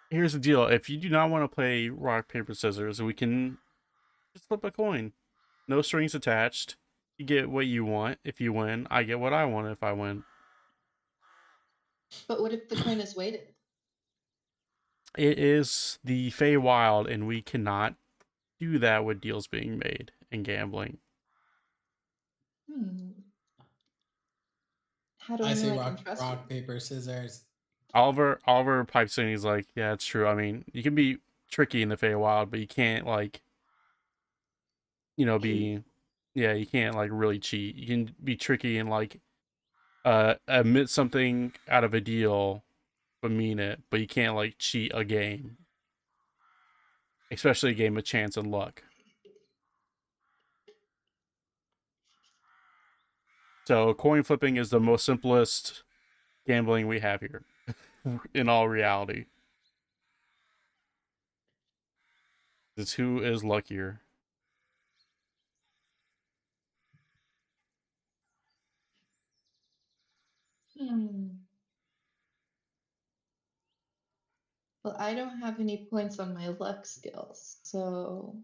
Here's the deal. If you do not want to play rock, paper, scissors, we can just flip a coin. No strings attached. You get what you want if you win. I get what I want if I win. But what if the coin is weighted? It is the Feywild, and we cannot do that with deals being made and gambling. How do I I know say I can rock, trust you? paper, scissors. Oliver pipes in. He's like, "Yeah, it's true. I mean, you can be tricky in the Feywild, but you can't be, yeah, you can't really cheat. You can be tricky and admit something out of a deal, but mean it. But you can't cheat a game, especially a game of chance and luck. So coin flipping is the most simplest gambling we have here, in all reality. It's who is luckier. Well, I don't have any points on my luck skills, so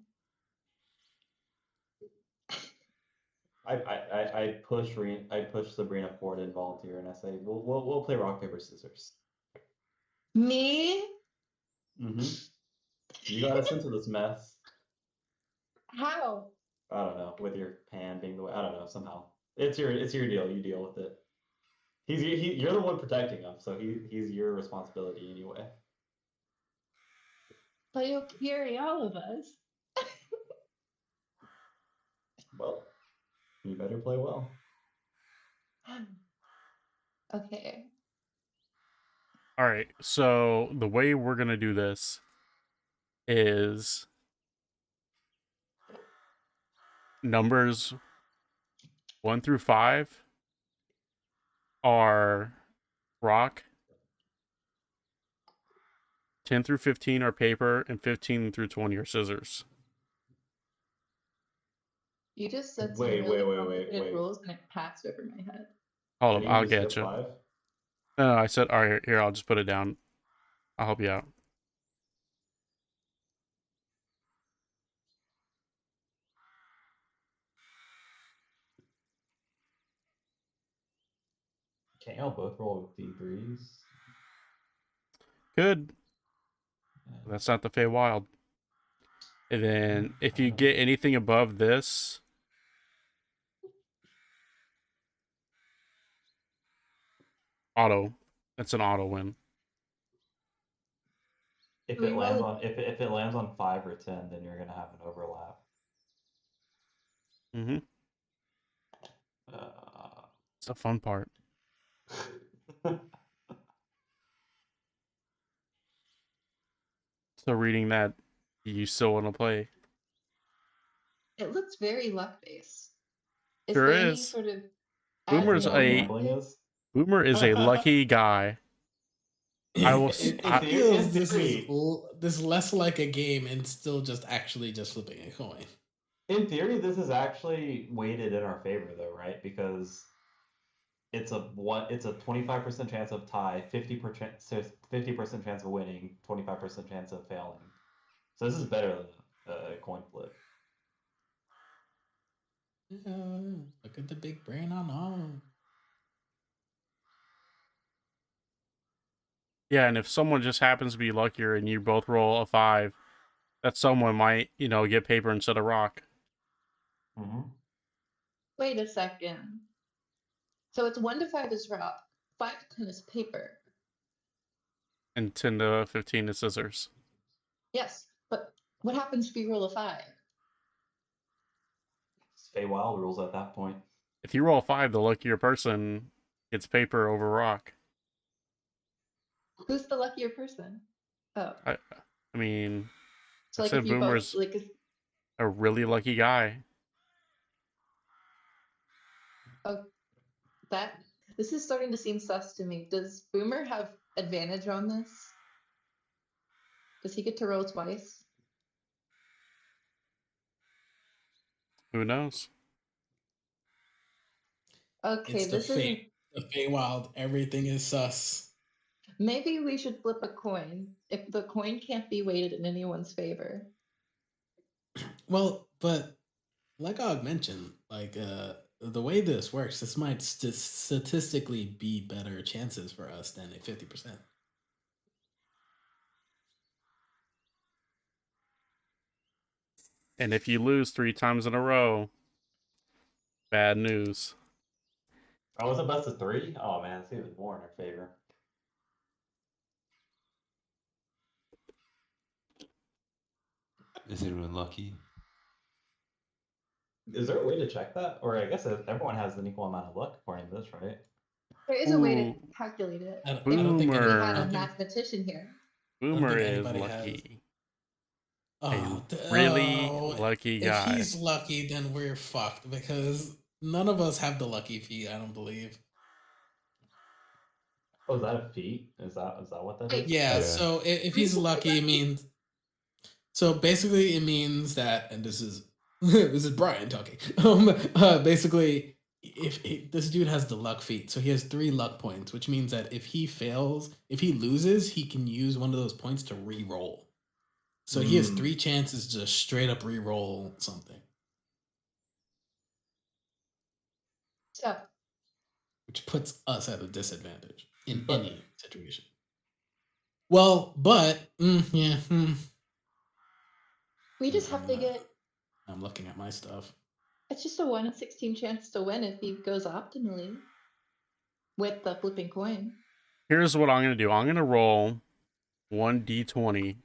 I push Sabrina forward and volunteer, and I say we'll play rock paper scissors. me? You got us into this mess. How? I don't know, with your pan being the way. I don't know, somehow it's your deal. You deal with it. You're the one protecting him, so he's your responsibility anyway. But you'll carry all of us. Well, you better play well. Okay. All right. So the way we're gonna do this is numbers 1 through 5 are rock. 10 through 15 are paper, and 15 through 20 are scissors. You just said some Wait, really wait, wait, complicated wait. rules and it passed over my head. Hold And up, you I'll just get skip you. 5? No, I said, all right, here, I'll just put it down. I'll help you out. Can't y'all both roll D3s? Good. Yeah. That's not the Feywild. And then if you get anything above this, auto. That's an auto win. If We it roll lands a- on if it lands on 5 or 10, then you're gonna have an overlap. Mm-hmm. It's the fun part. So reading that, you still want to play? It looks very luck based. Is Sure there any is. sort of Boomer's Isn't that what a gambling is? Boomer is a lucky guy. I will. It feels this is theory. this is less like a game and still just actually just flipping a coin. In theory, this is actually weighted in our favor, though, right? Because it's a 25% chance of tie, 50% chance of winning, 25% chance of failing. So this is better than a coin flip. Look at the big brain on all. Yeah, and if someone just happens to be luckier and you both roll a 5, that someone might, get paper instead of rock. Mm-hmm. Wait a second. So it's 1 to 5 is rock, 5 to 10 is paper. And 10 to 15 is scissors. Yes, but what happens if you roll a 5? It's Feywild rules at that point. If you roll a 5, the luckier person gets paper over rock. Who's the luckier person? Oh, I mean, so I like if said you both Boomer's like a really lucky guy. oh that this is starting to seem sus to me. Does Boomer have advantage on this? Does he get to roll twice? Who knows? Okay, It's the this isn't. the Feywild. Everything is sus. Maybe we should flip a coin if the coin can't be weighted in anyone's favor. Well, but like Og mentioned, like the way this works, this might statistically be better chances for us than a 50%. And if you lose 3 times in a row, bad news. Oh, was it best of 3? Oh man, it's even more in our favor. Is anyone lucky? Is there a way to check that? Or I guess everyone has an equal amount of luck according to this, right? There is a way to Ooh, calculate it I don't think if any. we I had a don't Boomer. think. mathematician here. I don't Boomer think is anybody has. lucky. A Oh, really lucky if guy. he's lucky, then we're fucked because none of us have the lucky feet. I don't believe. Oh, is that a feat? Is that what that Wait. is? Yeah. Yeah. So if Who's he's lucky, it means. So basically, it means that, and this is this is Brian talking. Basically, if this dude has the luck feat, so he has 3 luck points, which means that if he loses, he can use one of those points to re-roll. So he has 3 chances to straight up re-roll something, So which puts us at a disadvantage in But any situation. Well, but yeah, we just have to I'm, get. I'm looking at my stuff. It's just a 1 in 16 chance to win if he goes optimally with the flipping coin. Here's what I'm going to do. I'm going to roll 1d20,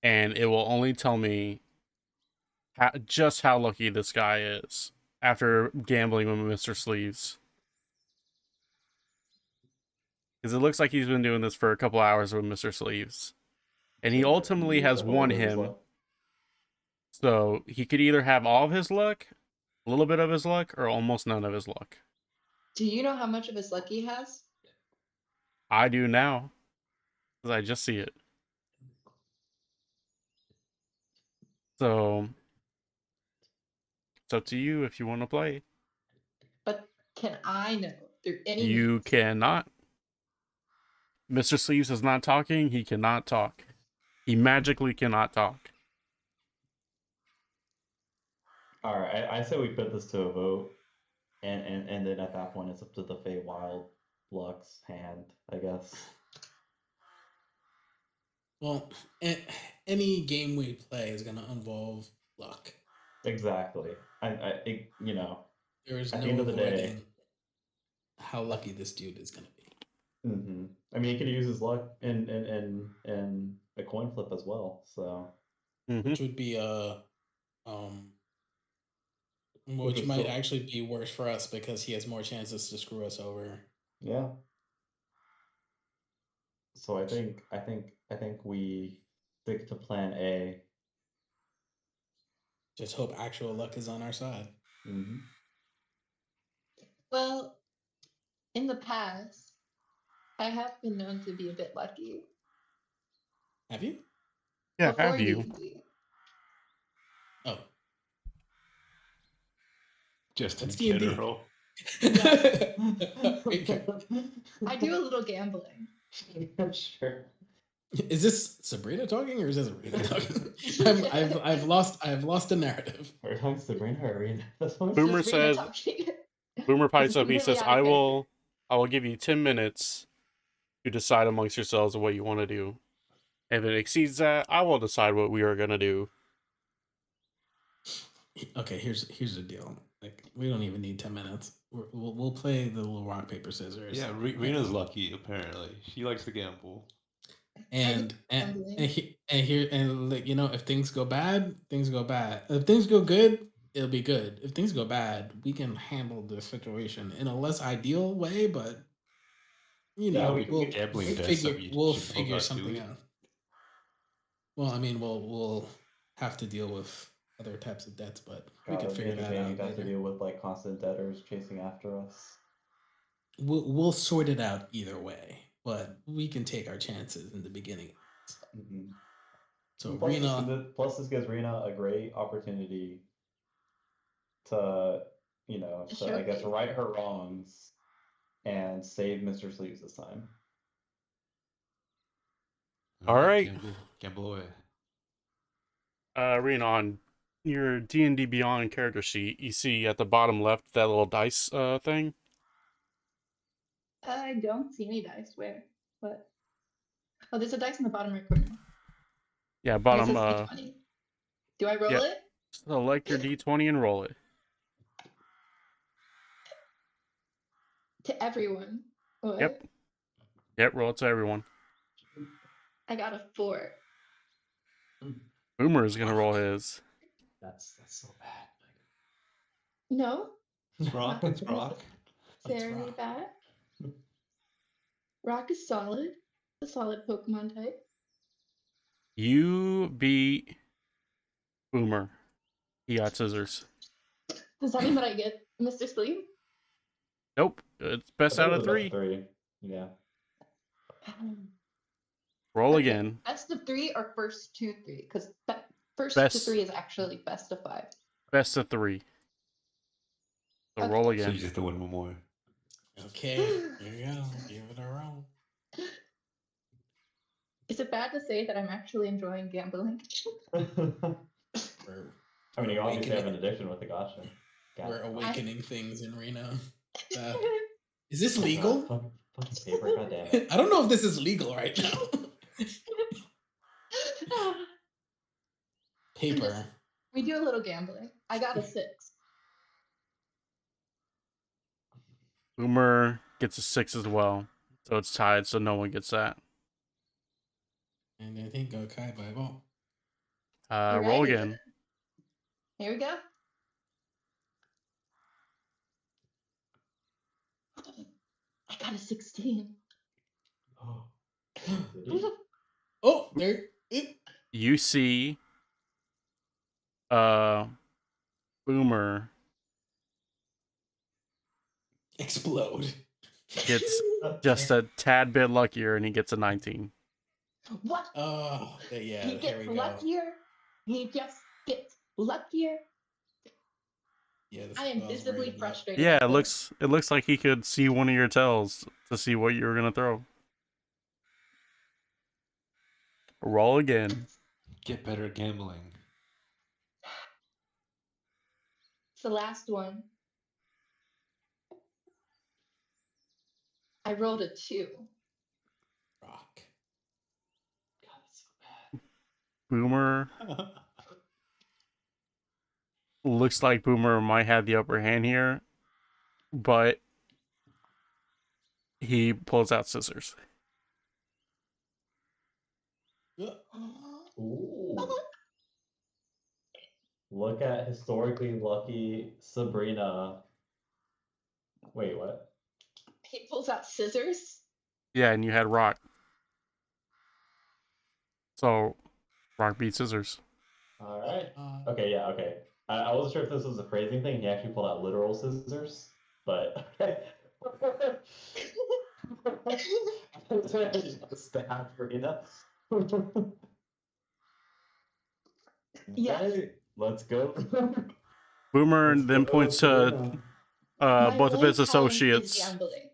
and it will only tell me just how lucky this guy is after gambling with Mr. Sleeves. Because it looks like he's been doing this for a couple hours with Mr. Sleeves. And he ultimately has won him. So he could either have all of his luck, a little bit of his luck, or almost none of his luck. Do you know how much of his luck he has? I do now, because I just see it. So it's up to you if you want to play. But can I know through any You means? cannot. Mr. Sleeves is not talking. He cannot talk. He magically cannot talk. all right, I say we put this to a vote, and then at that point it's up to the Feywild Lux hand, I guess. Well, any game we play is going to involve luck. Exactly. You know, There is at the no end of the day, avoiding how lucky this dude is going to be. I mean, he could use his luck in a coin flip as well. So, Which would be um which which is might still, actually be worse for us because he has more chances to screw us over. yeah. So I think we stick to plan A. Just hope actual luck is on our side. Mm-hmm. Well, in the past, I have been known to be a bit lucky. Have you? Yeah, Before have you? D&D. Oh, Just in what's D&D? general. Okay. I do a little gambling. Sure. Is this Sabrina talking or is this Arena talking? I've lost the narrative. Are we talking Sabrina or Arena? This one? Boomer This is Rena says, talking. Boomer pipes This is up. He completely says, out of character. I will give you 10 minutes to decide amongst yourselves what you want to do. If it exceeds that, I will decide what we are gonna do. Okay, here's the deal. Like, we don't even need 10 minutes. We'll play the little rock paper scissors. Yeah, Rena's lucky apparently. She likes to gamble. And gambling. here and like, you know, if things go bad, things go bad. If things go good, it'll be good. If things go bad, we can handle the situation in a less ideal way, but you Yeah, know, we can get Gambling debts that we we'll should know figure about, do something we? out. Well, I mean, we'll have to deal with other types of debts, but we God, can at the figure end of that the game, out you'd have to later. deal with like constant debtors chasing after us. We'll sort it out either way, but we can take our chances in the beginning. Mm-hmm. So Plus, Rena, this gives Rena a great opportunity to, To to I guess showcase. right her wrongs and save Mr. Sleeves this time. All right. Gamble away. Rena, on your D&D Beyond character sheet, you see at the bottom left that little dice thing. I don't see any dice. Where? What? Oh, there's a dice in the bottom right corner. Yeah, And it bottom. says D20. Do I roll Yeah. it? Select your D20 and roll it. To everyone. What? Yep. Yep. Roll it to everyone. I got a 4. Boomer is gonna roll Rock. his. That's so bad. No, It's rock. not It's rock. necessarily Rock. bad. Rock is solid. A solid Pokemon type. You beat Boomer. He got scissors. Does that mean that I get Mr. Sleep? Nope. It's I best think out it of was best of 3. 3. Yeah. Roll Okay, again. best of 3 or first to 3? Because first to Best 3 is actually best of 5. best of 3. So Okay. roll So again. you just have to win one more. Okay, here you go. Give it a roll. Is it bad to say that I'm actually enjoying gambling? We're, I mean, we're you obviously have awakening. an addiction with the gotcha. We're Gotcha. awakening things in Reno. Is this Oh, God, legal? fucking paper, god damn it. I don't know if this is legal right now. Paper. We do a little gambling. I got a 6. Boomer gets a 6 as well. So it's tied, so no one gets that. And I think okay by well. Roll Alrighty. again. Here we go. I got a 16. Did he? Oh, there it You see Boomer explode. gets just a tad bit luckier and he gets a 19. What? Oh, yeah, He here gets we go. luckier. He just gets luckier. Yeah, the I am spell's visibly rated up. frustrated. Yeah, at it looks like he could see one of your tells to see what you were gonna throw. Roll again. Get better at gambling. It's the last one. I rolled a 2. Rock. God, that's so bad. Boomer looks like Boomer might have the upper hand here, but he pulls out scissors. Ooh. Look at historically lucky Sabrina. Wait, what? He pulls out scissors. Yeah, and you had Rock. So Rock beat scissors. Alright. Okay, yeah, okay. I wasn't sure if this was a phrasing thing. He actually pulled out literal scissors, but okay. Stab Sabrina. Yes. Okay, let's go. Boomer Let's then go, points to Sabrina. My both of only his talent is associates. gambling.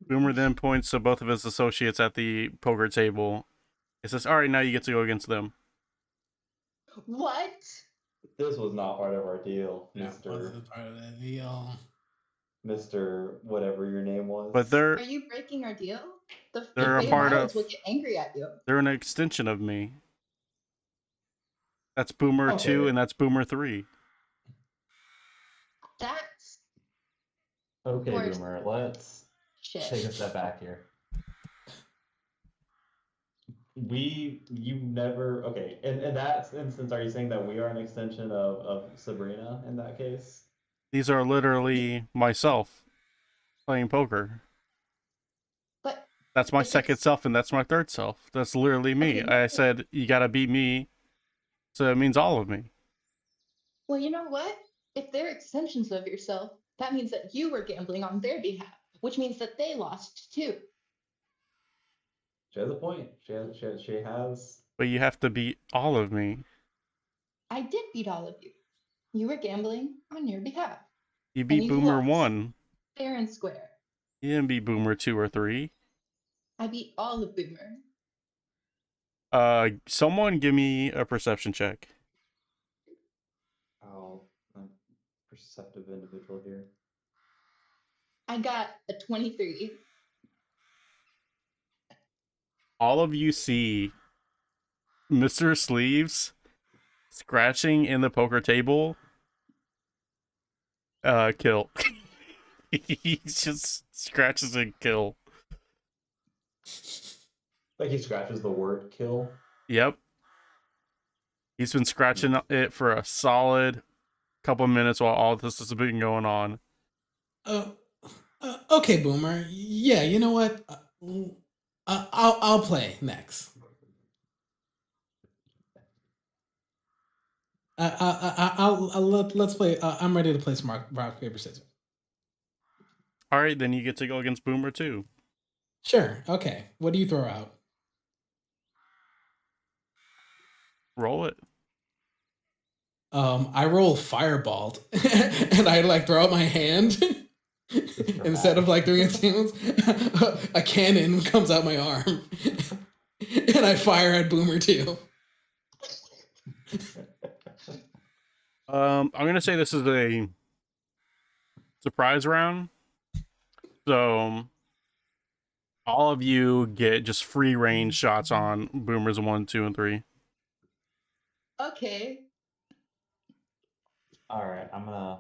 Boomer then points to both of his associates at the poker table. He says, "All right, now you get to go against them." What? This was not part of our deal, Yeah, Mister wasn't part of the deal. Mister whatever your name was. But they're Are you breaking our deal? The They're a Fey part Wilds of- will get angry at you. they're an extension of me. That's Boomer Okay. 2 and that's Boomer 3. That's Okay, Horse. Boomer. Let's shit. take a step back here. You never okay. In that instance, are you saying that we are an extension of Sabrina in that case? These are literally myself playing poker. But That's my if second it's- self and that's my third self. That's literally me. Okay, I said, you gotta beat me. So it means all of me. well, you know what? If they're extensions of yourself, that means that you were gambling on their behalf, which means that they lost too. She has a point. She has. But you have to beat all of me. I did beat all of you. You were gambling on your behalf. You beat you Boomer lost. 1. Fair and square. You didn't beat Boomer 2 or 3. I beat all of Boomer. Someone give me a perception check. Oh, I'm a perceptive individual here. I got a 23. All of you see Mr. Sleeves scratching in the poker table. Kill. He just scratches and kill. Like he scratches the word "kill." Yep. He's been scratching it for a solid couple minutes while all this has been going on. Okay, Boomer. Yeah, you know what? I'll play next. Let's play. I'm ready to play some rock paper scissors. All right, then you get to go against Boomer 2. Sure. Okay. What do you throw out? Roll it. I roll fireball, and I like throw out my hand instead of like doing it sounds. A cannon comes out my arm, and I fire at Boomer too. I'm gonna say this is a surprise round. So all of you get just free range shots on Boomers 1, 2, and 3. Okay. All right, I'm gonna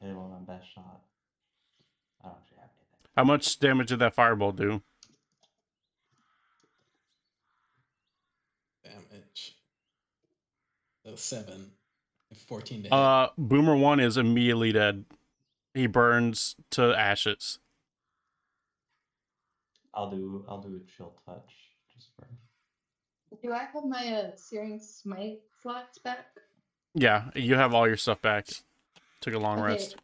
hit him with my best shot. I don't actually have anything. How much damage did that fireball do? Damage. 7. 14 to hit. Boomer 1 is immediately dead. He burns to ashes. I'll do a chill touch just for. Do I have my Searing Smite slots back? Yeah, you have all your stuff back. Took a long Okay. rest.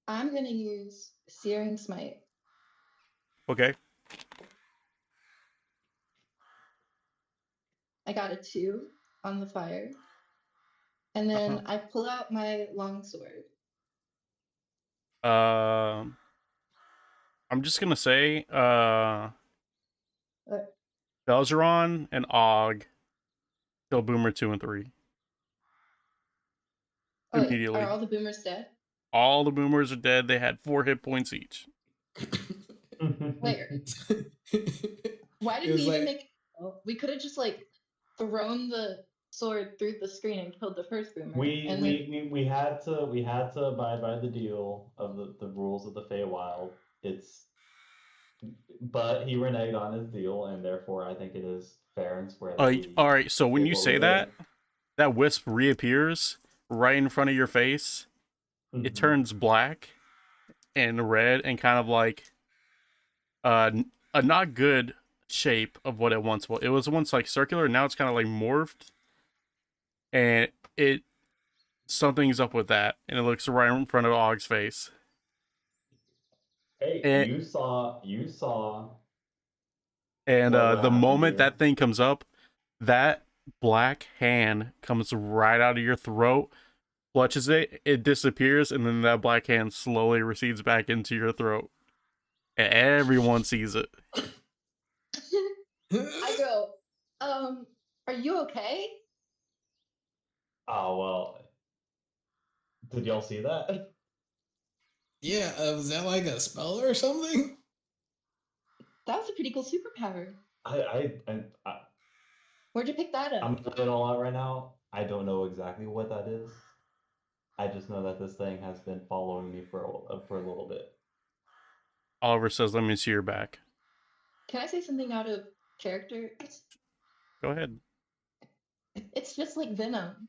I'm gonna use Searing Smite. Okay. I got a 2 on the fire. And then I pull out my longsword. I'm just gonna say, What? Belgeron and Og kill Boomer 2 and 3. Oh, Immediately. are all the boomers dead? All the Boomers are dead. They had 4 hit points each. Where? Why did we even make? Oh, we could have just like thrown the sword through the screen and killed the first boomer. We had to abide by the deal of the rules of the Feywild. But he reneged on his deal, and therefore I think it is fair and square. That All right, so when you what we say did. that, that wisp reappears right in front of your face. It turns black and red and kind of like a not good shape of what it once was. It was once like circular, now it's kind of like morphed. And something's up with that, and it looks right in front of Og's face. Hey, And- you saw. And What the happened moment here? that thing comes up, that black hand comes right out of your throat, clutches it, it disappears, and then that black hand slowly recedes back into your throat. And everyone sees it. I go, are you okay? Oh well. Did y'all see that? Yeah, was that like a spell or something? That was a pretty cool superpower. I Where'd you pick that up? I'm playing all out right now. I don't know exactly what that is. I just know that this thing has been following me for a little bit. Oliver says, "Let me see your back." Can I say something out of character? Go ahead. It's just like Venom.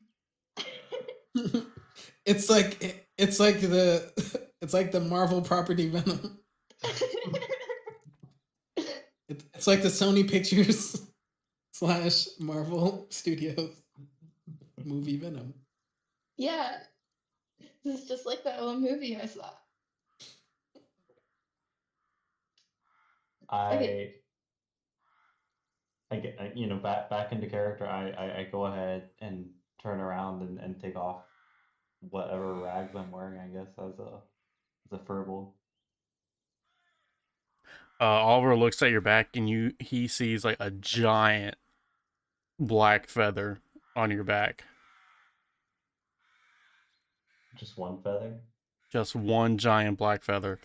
It's like the Marvel property Venom. It's like the Sony Pictures / Marvel Studios movie Venom. Yeah, this is just like that one movie I saw. Okay. I get back into character. I go ahead and turn around and take off whatever rags I'm wearing. I guess as a furball. Oliver looks at your back, and he sees like a giant black feather on your back. Just one feather. Just one giant black feather.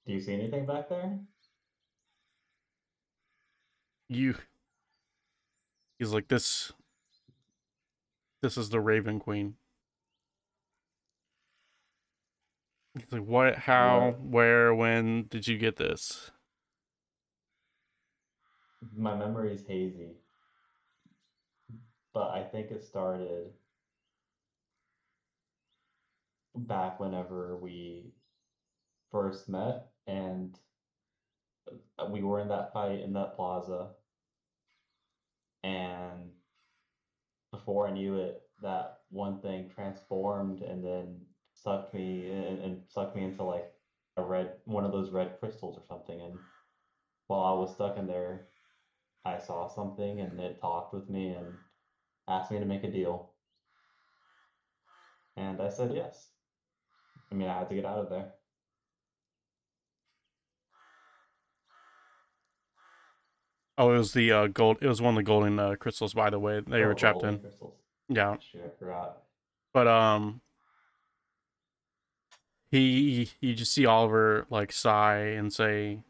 Do you see anything back there? He's like, this is the Raven Queen. He's like, what, how, What? where, when did you get this? My memory is hazy, but I think it started back whenever we first met, and we were in that fight in that plaza, and before I knew it, that one thing transformed and then sucked me into like one of those red crystals or something. And while I was stuck in there, I saw something and it talked with me and asked me to make a deal. And I said yes. I mean, I had to get out of there. Oh, it was the gold. It was one of the golden crystals, by the way, that you were Oh, the trapped golden in. crystals. Yeah, Shoot, I forgot. but you just see Oliver like sigh and say,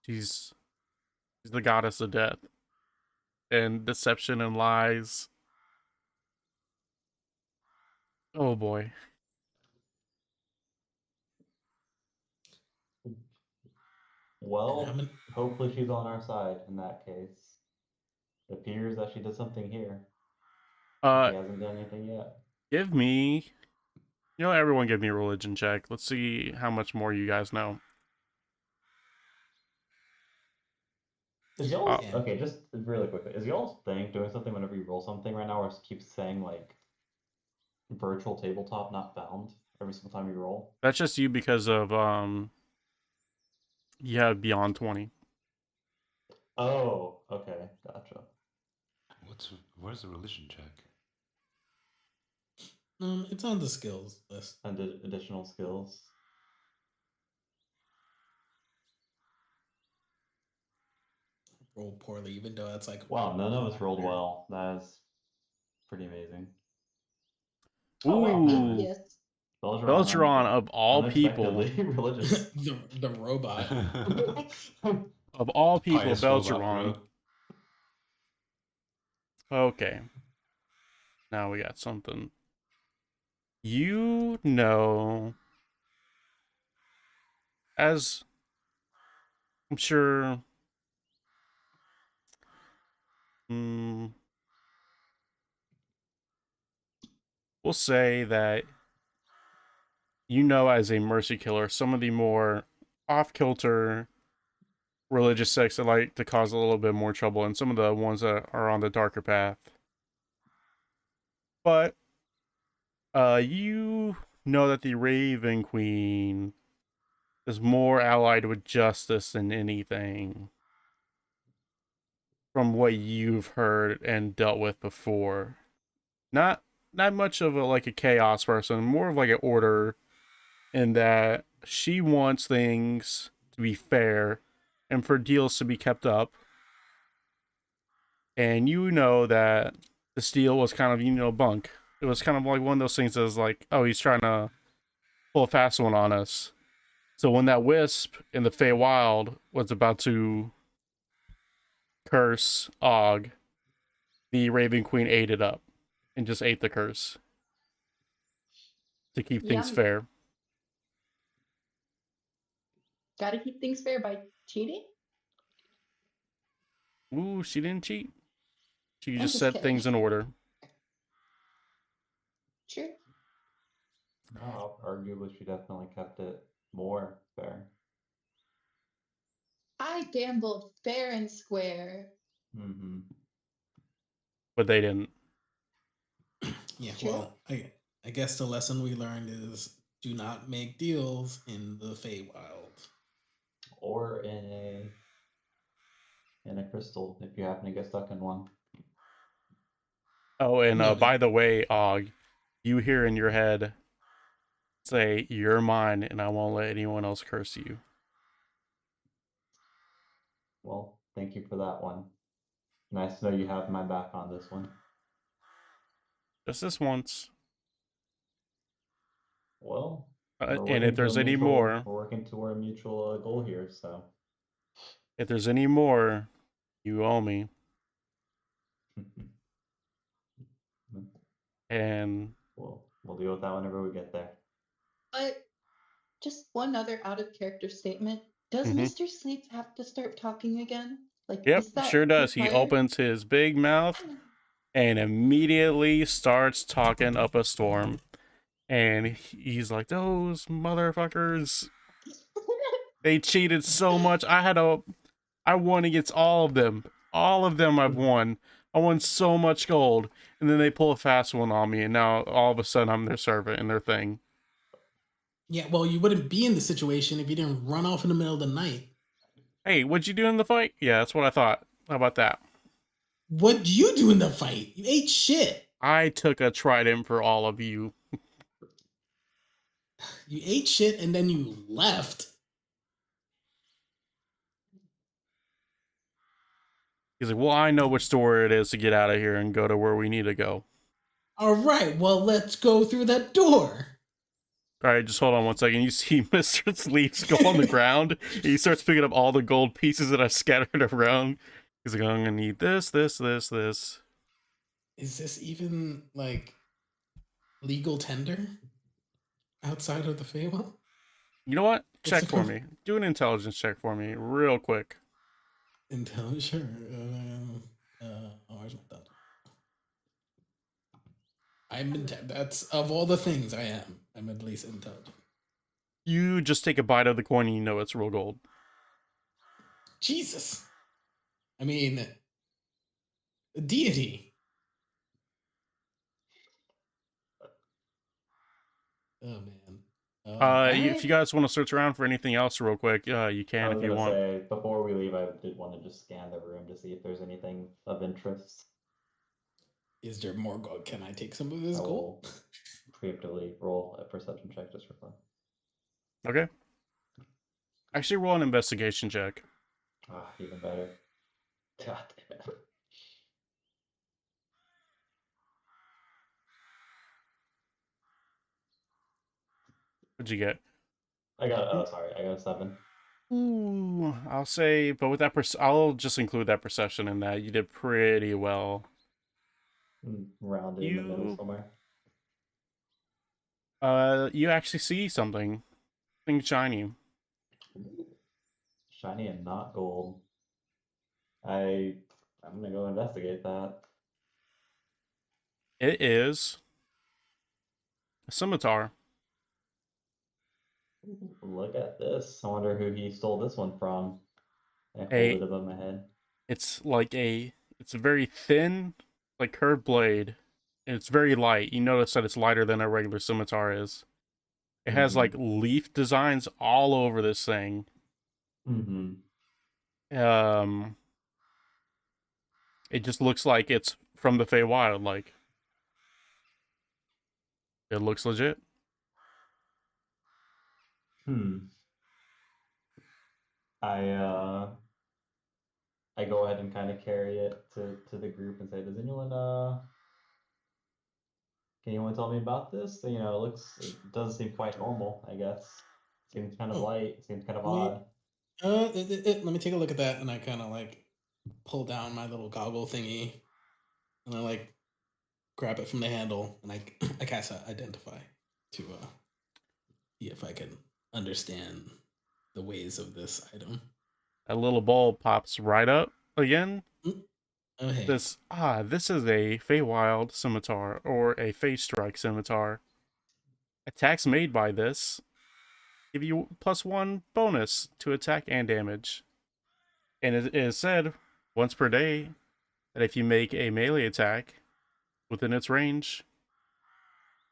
she's the goddess of death and deception and lies. Oh boy. Well, hopefully she's on our side in that case. It appears that she did something here. She hasn't done anything yet. Give me, everyone give me a religion check. Let's see how much more you guys know. Is y'all's Yeah. okay? Just really quickly, is y'all's thing doing something whenever you roll something right now, or it keeps saying like virtual tabletop not found every single time you roll? That's just you because of you have beyond 20. Oh, okay, gotcha. Where's the religion check? It's on the skills list. And additional skills. Roll poorly, even though that's like Wow, none of us rolled higher. well. That is pretty amazing. Ooh, Oh wow, Yes. Belgeron of all people, unexpectedly religious. the robot. of all people, Pious robot, Belgeron. bro. Okay, now we got something. You know, as I'm sure. Mm, we'll say that as a mercy killer, some of the more off-kilter religious sects that like to cause a little bit more trouble, and some of the ones that are on the darker path. But you know that the Raven Queen is more allied with justice than anything. from what you've heard and dealt with before. Not much of a chaos person, more of like an order, in that she wants things to be fair and for deals to be kept up. And you know that this deal was kind of, bunk. It was kind of like one of those things that was like, oh, he's trying to pull a fast one on us. So when that wisp in the Feywild was about to curse Og, the Raven Queen ate it up and just ate the curse to keep things Yummy. fair. Gotta keep things fair by cheating? Ooh, she didn't cheat. She I'm just just set kidding. things in order. True. No, arguably she definitely kept it more fair. I gambled fair and square. Mm-hmm. But they didn't. Yeah, True. well, I guess the lesson we learned is do not make deals in the Feywild. Or in a crystal if you happen to get stuck in one. Oh, and Noted. by the way, Og, you hear in your head say, "You're mine, and I won't let anyone else curse you." Well, thank you for that one. Nice to know you have my back on this one. Just this once. Well, And if there's any more, we're working toward a mutual goal here, so. you owe me. And We'll deal with that whenever we get there. But just one other out of character statement. Does Mhm. Mr. Sleep have to start talking again? Like, yep, is that sure does. He required? opens his big mouth and immediately starts talking up a storm. And he's like, "Those motherfuckers, they cheated so much. I won against all of them. All of them I've won. I won so much gold. And then they pull a fast one on me, and now all of a sudden I'm their servant and their thing." Yeah, well, you wouldn't be in the situation if you didn't run off in the middle of the night. Hey, what'd you do in the fight? Yeah, that's what I thought. How about that? What'd you do in the fight? You ate shit. I took a trident for all of you. You ate shit and then you left. He's like, "Well, I know which door it is to get out of here and go to where we need to go." All right, well, let's go through that door. All right, just hold on one second. You see Mr. Sleeps go on the ground. He starts picking up all the gold pieces that I scattered around. He's like, "I'm gonna need this, this, this, this." Is this even like legal tender outside of the Feywild? You know what? What's Check the for me. Do an intelligence check for me, real quick. Intelligence? Sure. Where's my dot? That's of all the things I am. I'm at least intelligent. You just take a bite of the coin and you know it's real gold. Jesus. I mean, deity. Oh man. If you guys want to search around for anything else real quick, you I can was if you gonna want. say, before we leave, I did want to just scan the room to see if there's anything of interest. Is there more gold? Can I take some of this I gold? will preemptively roll a perception check just for fun. Okay. Actually, roll an investigation check. Ah, even better. God damn it. What'd you get? I got a 7. Ooh, I'll say, but with that, I'll just include that perception in that. You did pretty well. Rounded in the middle somewhere. You actually see something shiny. Shiny and not gold. I'm gonna go investigate that. It is a scimitar. Look at this. I wonder who he stole this one from. I hold A it above my head. It's it's a very thin, like curved blade, and it's very light. You notice that it's lighter than a regular scimitar is. It has like leaf designs all over this thing. Mm-hmm. It just looks like it's from the Feywild. Like, it looks legit. I I go ahead and kind of carry it to the group and say, does anyone can anyone tell me about this? You know, it does seem quite normal, I guess. Seems kind of Oh, light, seems kind of let me odd. let me take a look at that, and I kind of like pull down my little goggle thingy, and I like grab it from the handle, and I cast identify to see if I can understand the ways of this item. A little bulb pops right up again. Oh hey, This is a Feywild scimitar or a Fey Strike scimitar. Attacks made by this give you +1 bonus to attack and damage. And it is said once per day that if you make a melee attack within its range,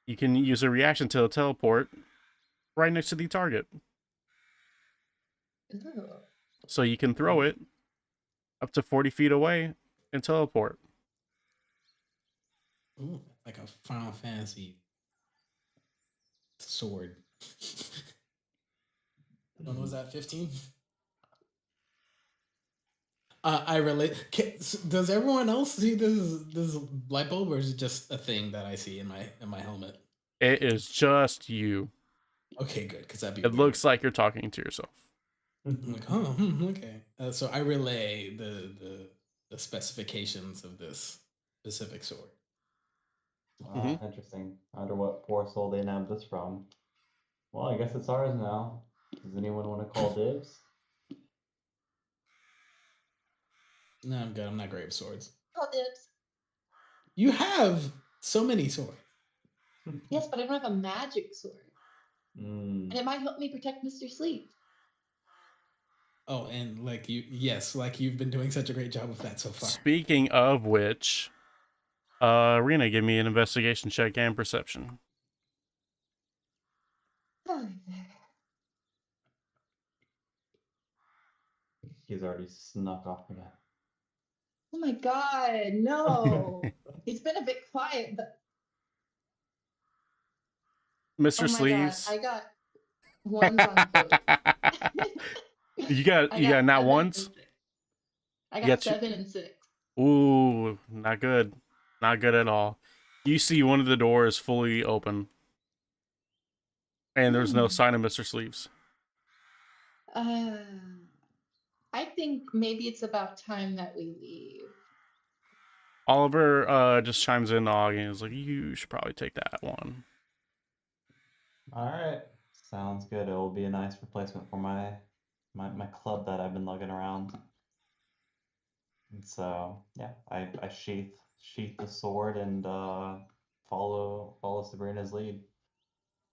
you can use a reaction to teleport right next to the target. Ooh. So you can throw it up to 40 feet away and teleport. ooh, like a Final Fantasy sword. When was that? 15. I relate. Does everyone else see this light bulb, or is it just a thing that I see in my helmet? It is just you. Okay, good, because that'd be It weird. looks like you're talking to yourself. I'm like, oh, okay. So I relay the specifications of this specific sword. Wow, interesting. I wonder what poor soul they nabbed this from. Well, I guess it's ours now. Does anyone want to call dibs? No, I'm good. I'm not great with swords. Call dibs. You have so many swords. Yes, but I don't have a magic sword. Mm. And it might help me protect Mr. Sleep. Oh, and like like you've been doing such a great job of that so far. Speaking of which, Rena, give me an investigation check and perception. He's already snuck off again. Oh my god, no. He's been a bit quiet, but Mr. oh my god, Sleeves. I got ones on both. you got I you got got not 7 and ones? 6. I You got got 7 and 6. Ooh, not good. Not good at all. You see one of the doors fully open. And there's no sign of Mr. Sleeves. Uh, I think maybe it's about time that we leave. Oliver just chimes in and is like, you should probably take that one. All right, sounds good. It will be a nice replacement for my club that I've been lugging around. And so yeah, I sheath the sword and follow Sabrina's lead.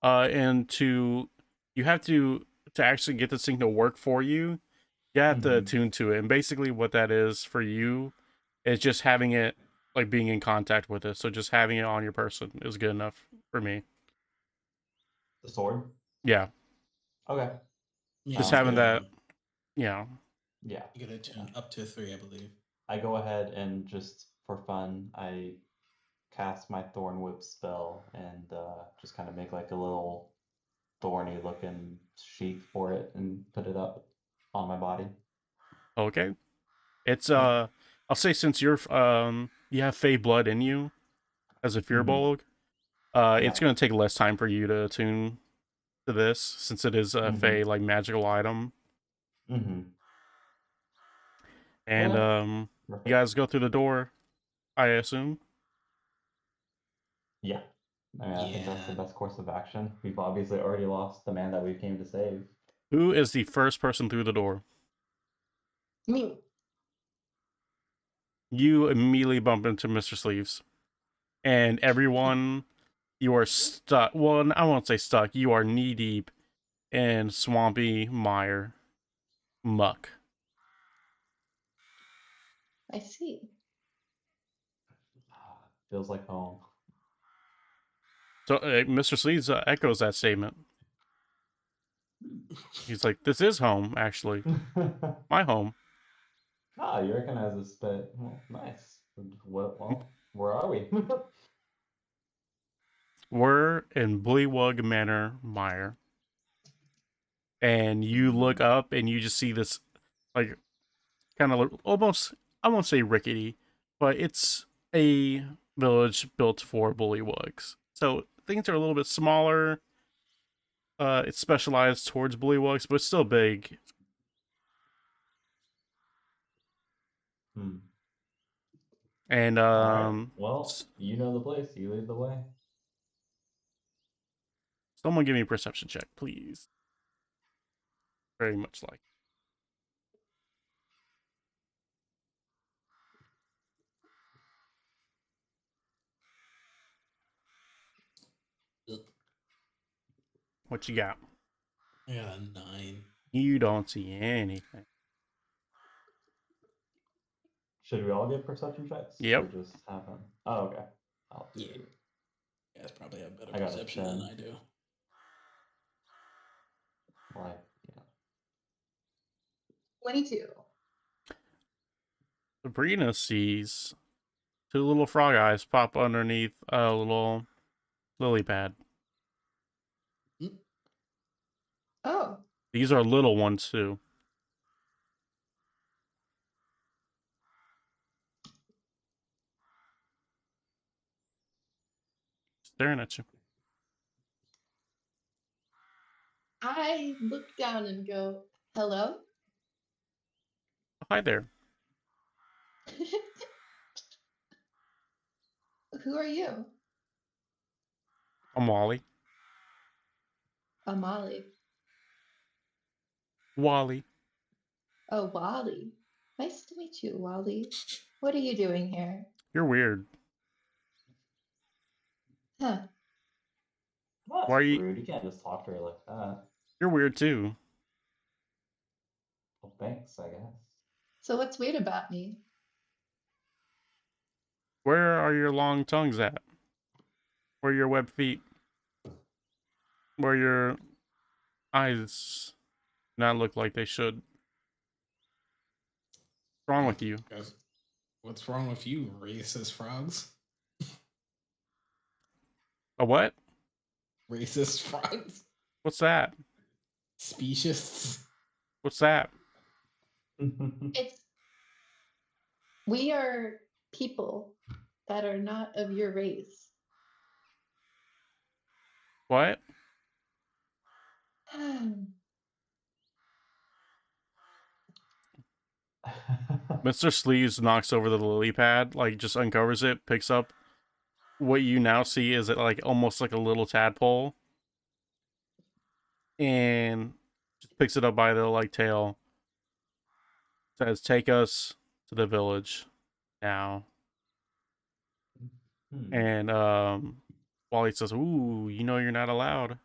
And you have to actually get this thing to work for you, you have to Mhm. attune to it. And basically what that is for you is just having it, like being in contact with it. So just having it on your person is good enough for me. The sword. Yeah. Okay. Yeah, Just Sounds having good. that, yeah. Yeah. You get a tune up to 3, I believe. I go ahead and just for fun, I cast my Thorn Whip spell and just kind of make like a little thorny looking sheath for it and put it up on my body. Okay. It's Yeah. I'll say since you have Fey blood in you as a Firbolg, it's Yeah. gonna take less time for you to attune to this since it is a Fey like magical item. Mm-hmm. And Okay. you Perfect. guys go through the door, I assume. Yeah. I mean, I think that's the Yeah. best course of action. We've obviously already lost the man that we came to save. Who is the first person through the door? Me. You immediately bump into Mr. Sleeves. And everyone, you are stuck. Well, I won't say stuck. You are knee deep in swampy mire muck. I see. Feels like home. So Mr. Sleeves echoes that statement. He's like, "This is home, actually. My home." Ah, you recognize this bit. Well, nice. What? Well, where are we? We're in Bullywug Manor, Mire. And you look up and you just see this, like, kind of almost, I won't say rickety, but it's a village built for bullywugs. So things are a little bit smaller. It's specialized towards bullywugs, but it's still big. Hmm. And All right. Well, you know the place. You lead the way. someone give me a perception check, please. Very much like. Ugh. What you got? I got a 9. You don't see anything. Should we all give perception checks? Yep. Or just have them? Oh, okay. I'll do Yeah. it. You guys probably have better I got a perception than 10. I do. Why? 22. Sabrina sees two little frog eyes pop underneath a little lily pad. Oh, These are little ones too. Staring at you. I look down and go, hello? Hi there. Who are you? I'm Wally. Molly. Wally. Oh, Wally. Nice to meet you, Wally. What are you doing here? You're weird. Huh. Well, that's Why are you? rude. You can't just talk to her like that. You're weird too. Well, thanks, I guess. So what's weird about me? Where are your long tongues at? Where are your web feet? Where are your eyes not look like they should? What's wrong with you? Guys, what's wrong with you, racist frogs? A what? Racist frogs? What's that? Specious? What's that? It's we are people that are not of your race. What? Mr. Sleeves knocks over the lily pad, like just uncovers it, picks up. What you now see is it like almost like a little tadpole, and just picks it up by the like tail. Says, "Take us to the village now." And Wally says, "Ooh, you know you're not allowed.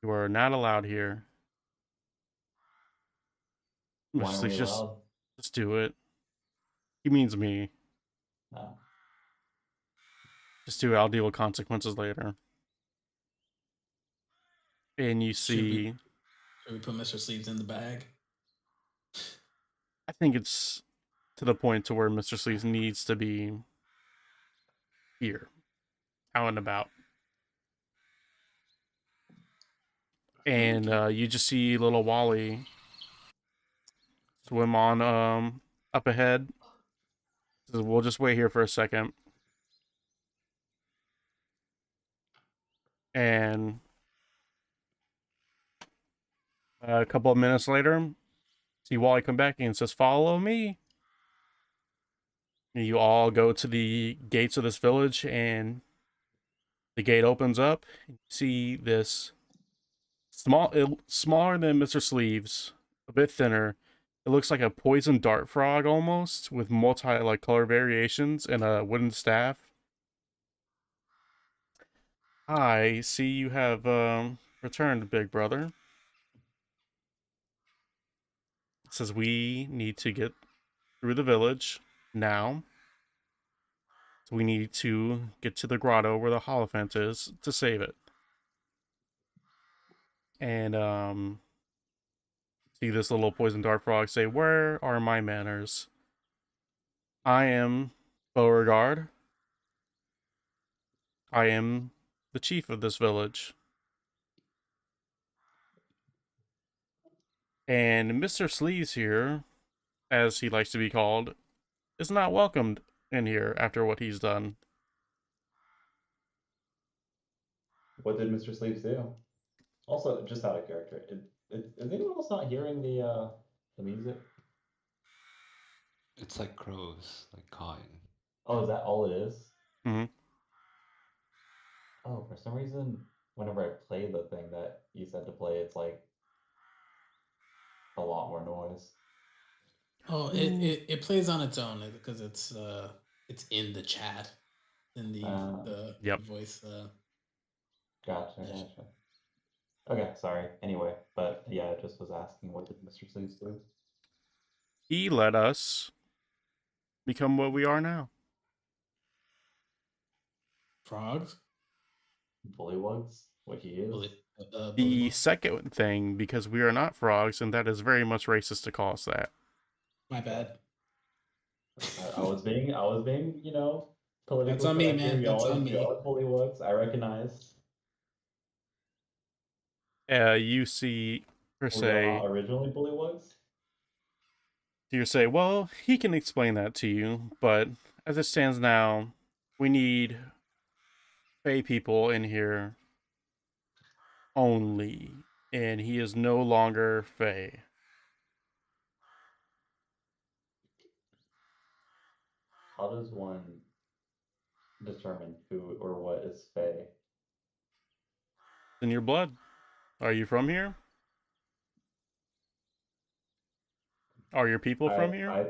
You are not allowed here." Why Mr. aren't we Sleeves, allowed? just do it. He means me. No. Just do it. I'll deal with consequences later. And you Should we, see, should we put Mr. Sleeves in the bag? I think it's to the point to where Mr. Sleeves needs to be here, out and about. And you just see little Wally swim on up ahead. Says, we'll just wait here for a second. And a couple of minutes later, see Wally come back and says, "Follow me." And you all go to the gates of this village, and the gate opens up. And you see this smaller than Mr. Sleeves, a bit thinner. It looks like a poison dart frog almost, with multi like color variations and a wooden staff. I see you have returned, big brother. It says we need to get through the village now. So we need to get to the grotto where the Holophant is to save it. And see this little poison dart frog say, "Where are my manners?" I am Beauregard. I am the chief of this village. And Mr. Sleeves here, as he likes to be called, is not welcomed in here after what he's done. What did Mr. Sleeves do? Also, just out of character, is anyone else not hearing the music? It's like crows, like cawing. Oh, is that all it is? Mm-hmm. Oh, for some reason, whenever I play the thing that you said to play, it's like a lot more noise. Oh, it plays on its own because it's in the chat in the Yep. voice. Gotcha, Yes. gotcha. Okay, sorry. Anyway, but yeah, I just was asking, what did Mr. Sleeves do? He let us become what we are now. Frogs. Bullywugs? What he is? The Bullywug? second thing, because we are not frogs, and that is very much racist to call us that. My bad. I was being, That's politically on me, correct here. man. That's on Y'all me. are bullywugs. I recognize. You see her Were y'all not say, originally bullywugs? you say, well, he can explain that to you, but as it stands now, we need Fey people in here only, and he is no longer Fey. How does one determine who or what is Fey? It's in your blood. Are you from here? Are your people I from here? I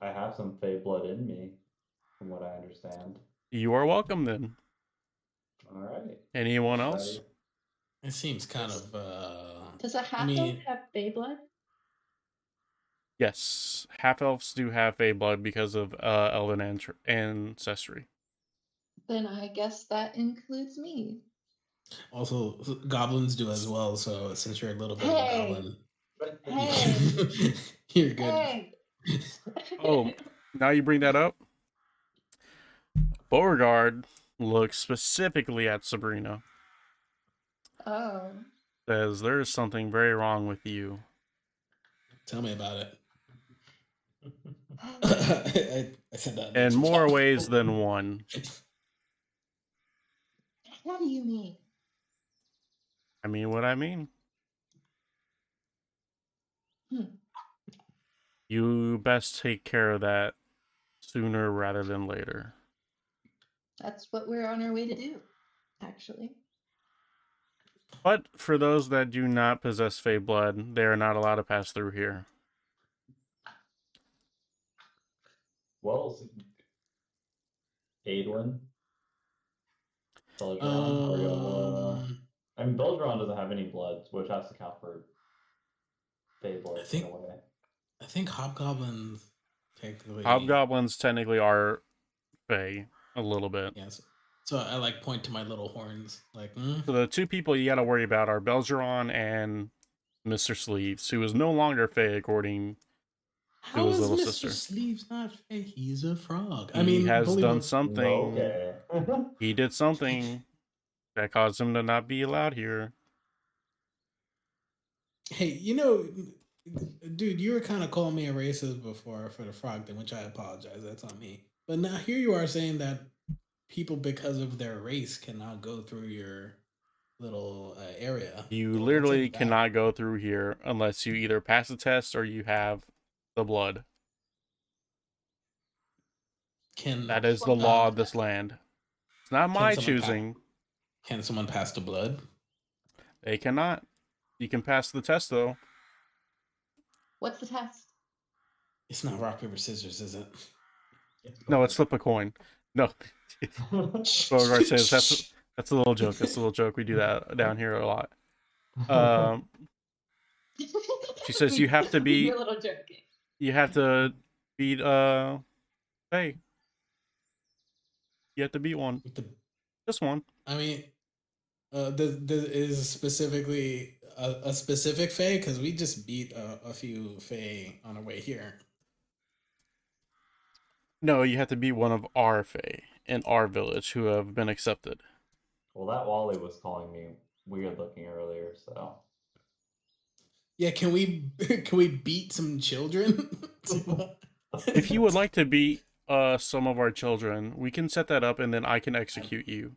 I have some Fey blood in me, from what I understand. You are welcome then. All right. Anyone I'm else? ready. It seems kind of. Does a I half elf mean, have Beyblade? Yes, half elves do have Fey blood because of elven ancestry. Then I guess that includes me. also goblins do as well. So since you're a little bit of a Hey, goblin, hey, you're good. hey. Oh, now you bring that up? Beauregard looks specifically at Sabrina. Oh. Says there is something very wrong with you. Tell me about it. Oh. I said that In nature more talk. ways than one. What do you mean? I mean what I mean. Hmm. You best take care of that sooner rather than later. That's what we're on our way to do, actually. But for those that do not possess Fey blood, they are not allowed to pass through here. Well, Adwin, Belgeron, are y'all? I mean, Belgeron doesn't have any blood, which has to count for Fey blood I in a think way. I think hobgoblins technically. Hobgoblins technically are Fey a little bit. Yes. So I like point to my little horns, like. So the two people you gotta worry about are Belgeron and Mr. Sleeves, who is no longer Fey according to How his is little Mr. sister. Sleeves not Fey? He's a frog. I He mean, has done Bullywug. something. Okay. He did something that caused him to not be allowed here. Hey, dude, you were kind of calling me a racist before for the frog thing, which I apologize. That's on me. But now here you are saying that people, because of their race, cannot go through your little area. You So what's up literally with that? cannot go through here unless you either pass the test or you have the blood. Can That is the law of this land. It's not can my someone choosing. can someone pass the blood? They cannot. You can pass the test though. What's the test? It's not rock paper scissors, is it? No, it's flip a coin. No. Beauregard says that's a little joke. That's a little joke. We do that down here a lot. She says you have to be. You're a little joking. You have to beat Hey. You have to beat one. With the, Just one. I mean, is specifically a specific Fae, because we just beat a few Fae on our way here. No, you have to be one of our Fae in our village who have been accepted. Well, that Wally was calling me weird looking earlier, so. Yeah, can we can we beat some children? If you would like to beat some of our children, we can set that up and then I can execute you.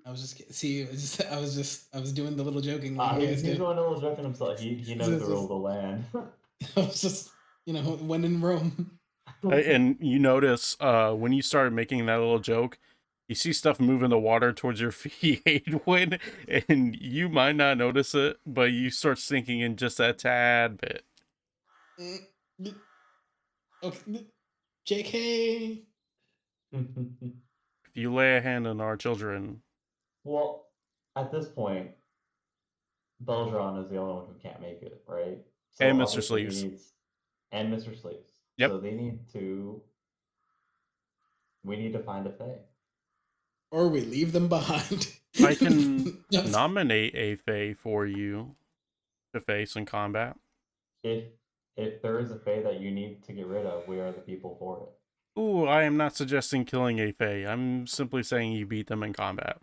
I was just see. I was doing the little joking like you He's, guys he's do. doing a little joking himself. He knows the rule of the land. I was just when in Rome. And you notice when you started making that little joke, you see stuff move in the water towards your feet, Aidwin, and you might not notice it, but you start sinking in just a tad bit. Okay, JK. If you lay a hand on our children, Well, at this point, Belgeron is the only one who can't make it, right? So and Mr. obviously he Sleeves. needs, and Mr. Sleeves. Yep. So we need to find a Fae. Or we leave them behind. I can Yes. nominate a Fae for you to face in combat. If there is a Fae that you need to get rid of, we are the people for it. Ooh, I am not suggesting killing a Fae. I'm simply saying you beat them in combat.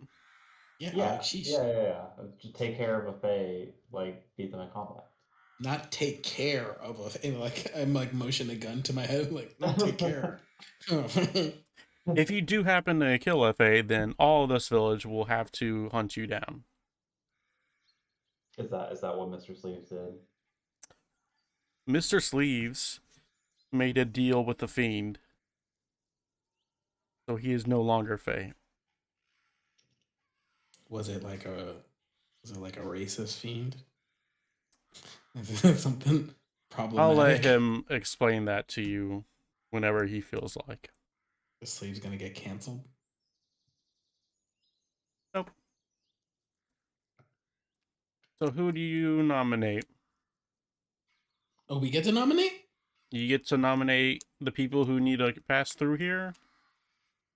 Yeah, Yeah, sheesh. yeah. Just take care of a Fae, like beat them in combat. Not take care of I'm like motion a gun to my head, like not take care. If you do happen to kill a Fae, then all of this village will have to hunt you down. Is that what Mr. Sleeves did? Mr. Sleeves made a deal with the Fiend, so he is no longer Fae. Was it like a racist fiend? Is that something I'll let problematic? him explain that to you whenever he feels like. The sleeve's gonna get canceled. Nope. So who do you nominate? Oh, we get to nominate? You get to nominate the people who need to pass through here,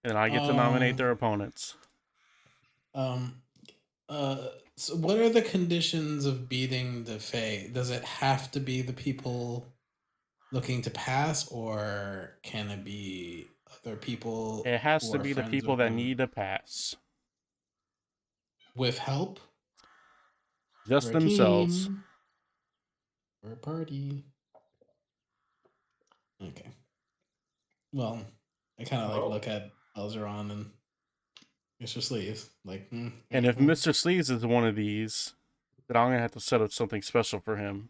and I get to nominate their opponents. So what are the conditions of beating the Fae? Does it have to be the people looking to pass, or can it be other people It has who to are be the friends people with that them need to pass. with help? Just We're a themselves. team. We're a party. Okay. Well, I kind of like Well, look at Elzeron and Mr. Sleeves. Like, And if Mr. Sleeves is one of these, then I'm going to have to set up something special for him.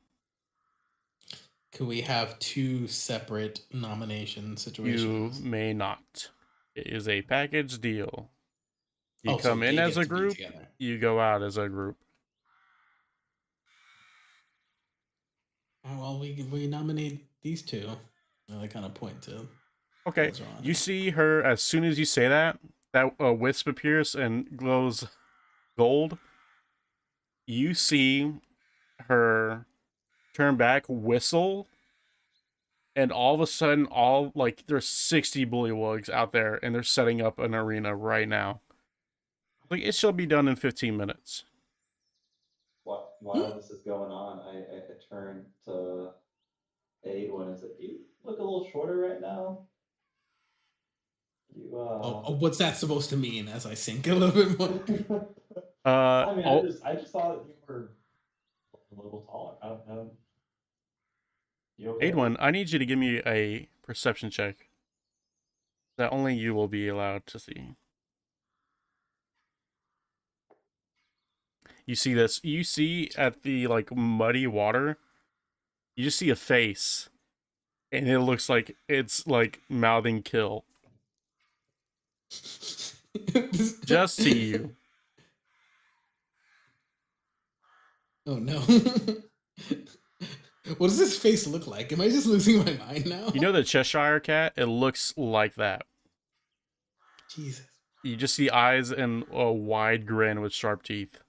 could we have two separate nomination You situations? may not. It is a package deal. You Oh, so come in they as get a to be group, together. you go out as a group. Oh, well, we nominate these two. And I kind of point to Okay, Elzeron. you see her as soon as you say that wisp appears and glows gold. You see her turn back, whistle, and all of a sudden, there's 60 bullywugs out there, and they're setting up an arena right now. Like, it shall be done in 15 minutes. while this is going on, I turn to Aidwin and said, "You look a little shorter right now. You What's that supposed to mean? As I sink a little bit more. I mean, Oh, I just saw that you were a little taller. I don't. You okay? Aidwin, I need you to give me a perception check that only you will be allowed to see. You see this? You see at the muddy water, you just see a face, and it looks like it's mouthing kill. Just to you. Oh no. What does this face look like? Am I just losing my mind now? You know the Cheshire cat? It looks like that. Jesus. You just see eyes and a wide grin with sharp teeth.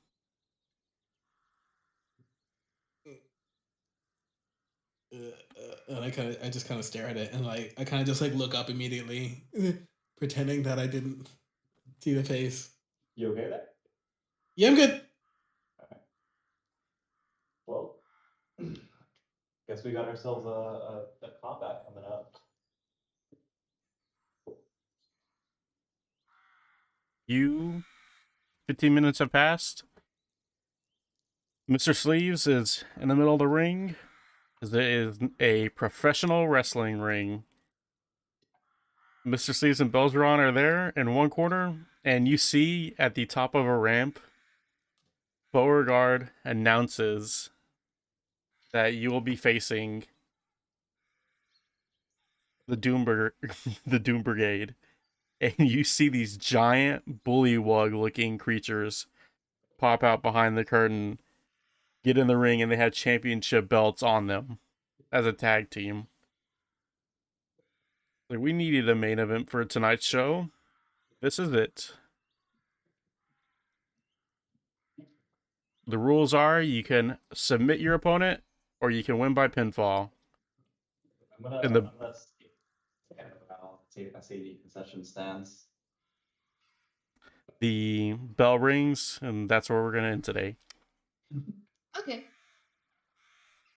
And I just kind of stare at it, and I kind of just look up immediately, pretending that I didn't see the face. You okay there? Yeah, I'm good. Well, guess we got ourselves a combat coming up. 15 minutes have passed. Mr. Sleeves is in the middle of the ring. It is a professional wrestling ring. Mr. Sleeves and Belgeron are there in one corner, and you see at the top of a ramp, Beauregard announces that you will be facing the the Doom Brigade, and you see these giant bullywug-looking creatures pop out behind the curtain, get in the ring, and they have championship belts on them as a tag team. Like, we needed a main event for tonight's show. This is it. The rules are you can submit your opponent or you can win by pinfall. And I'm gonna scan around, see if I see any concession stands. the bell rings, and that's where we're gonna end today. Okay.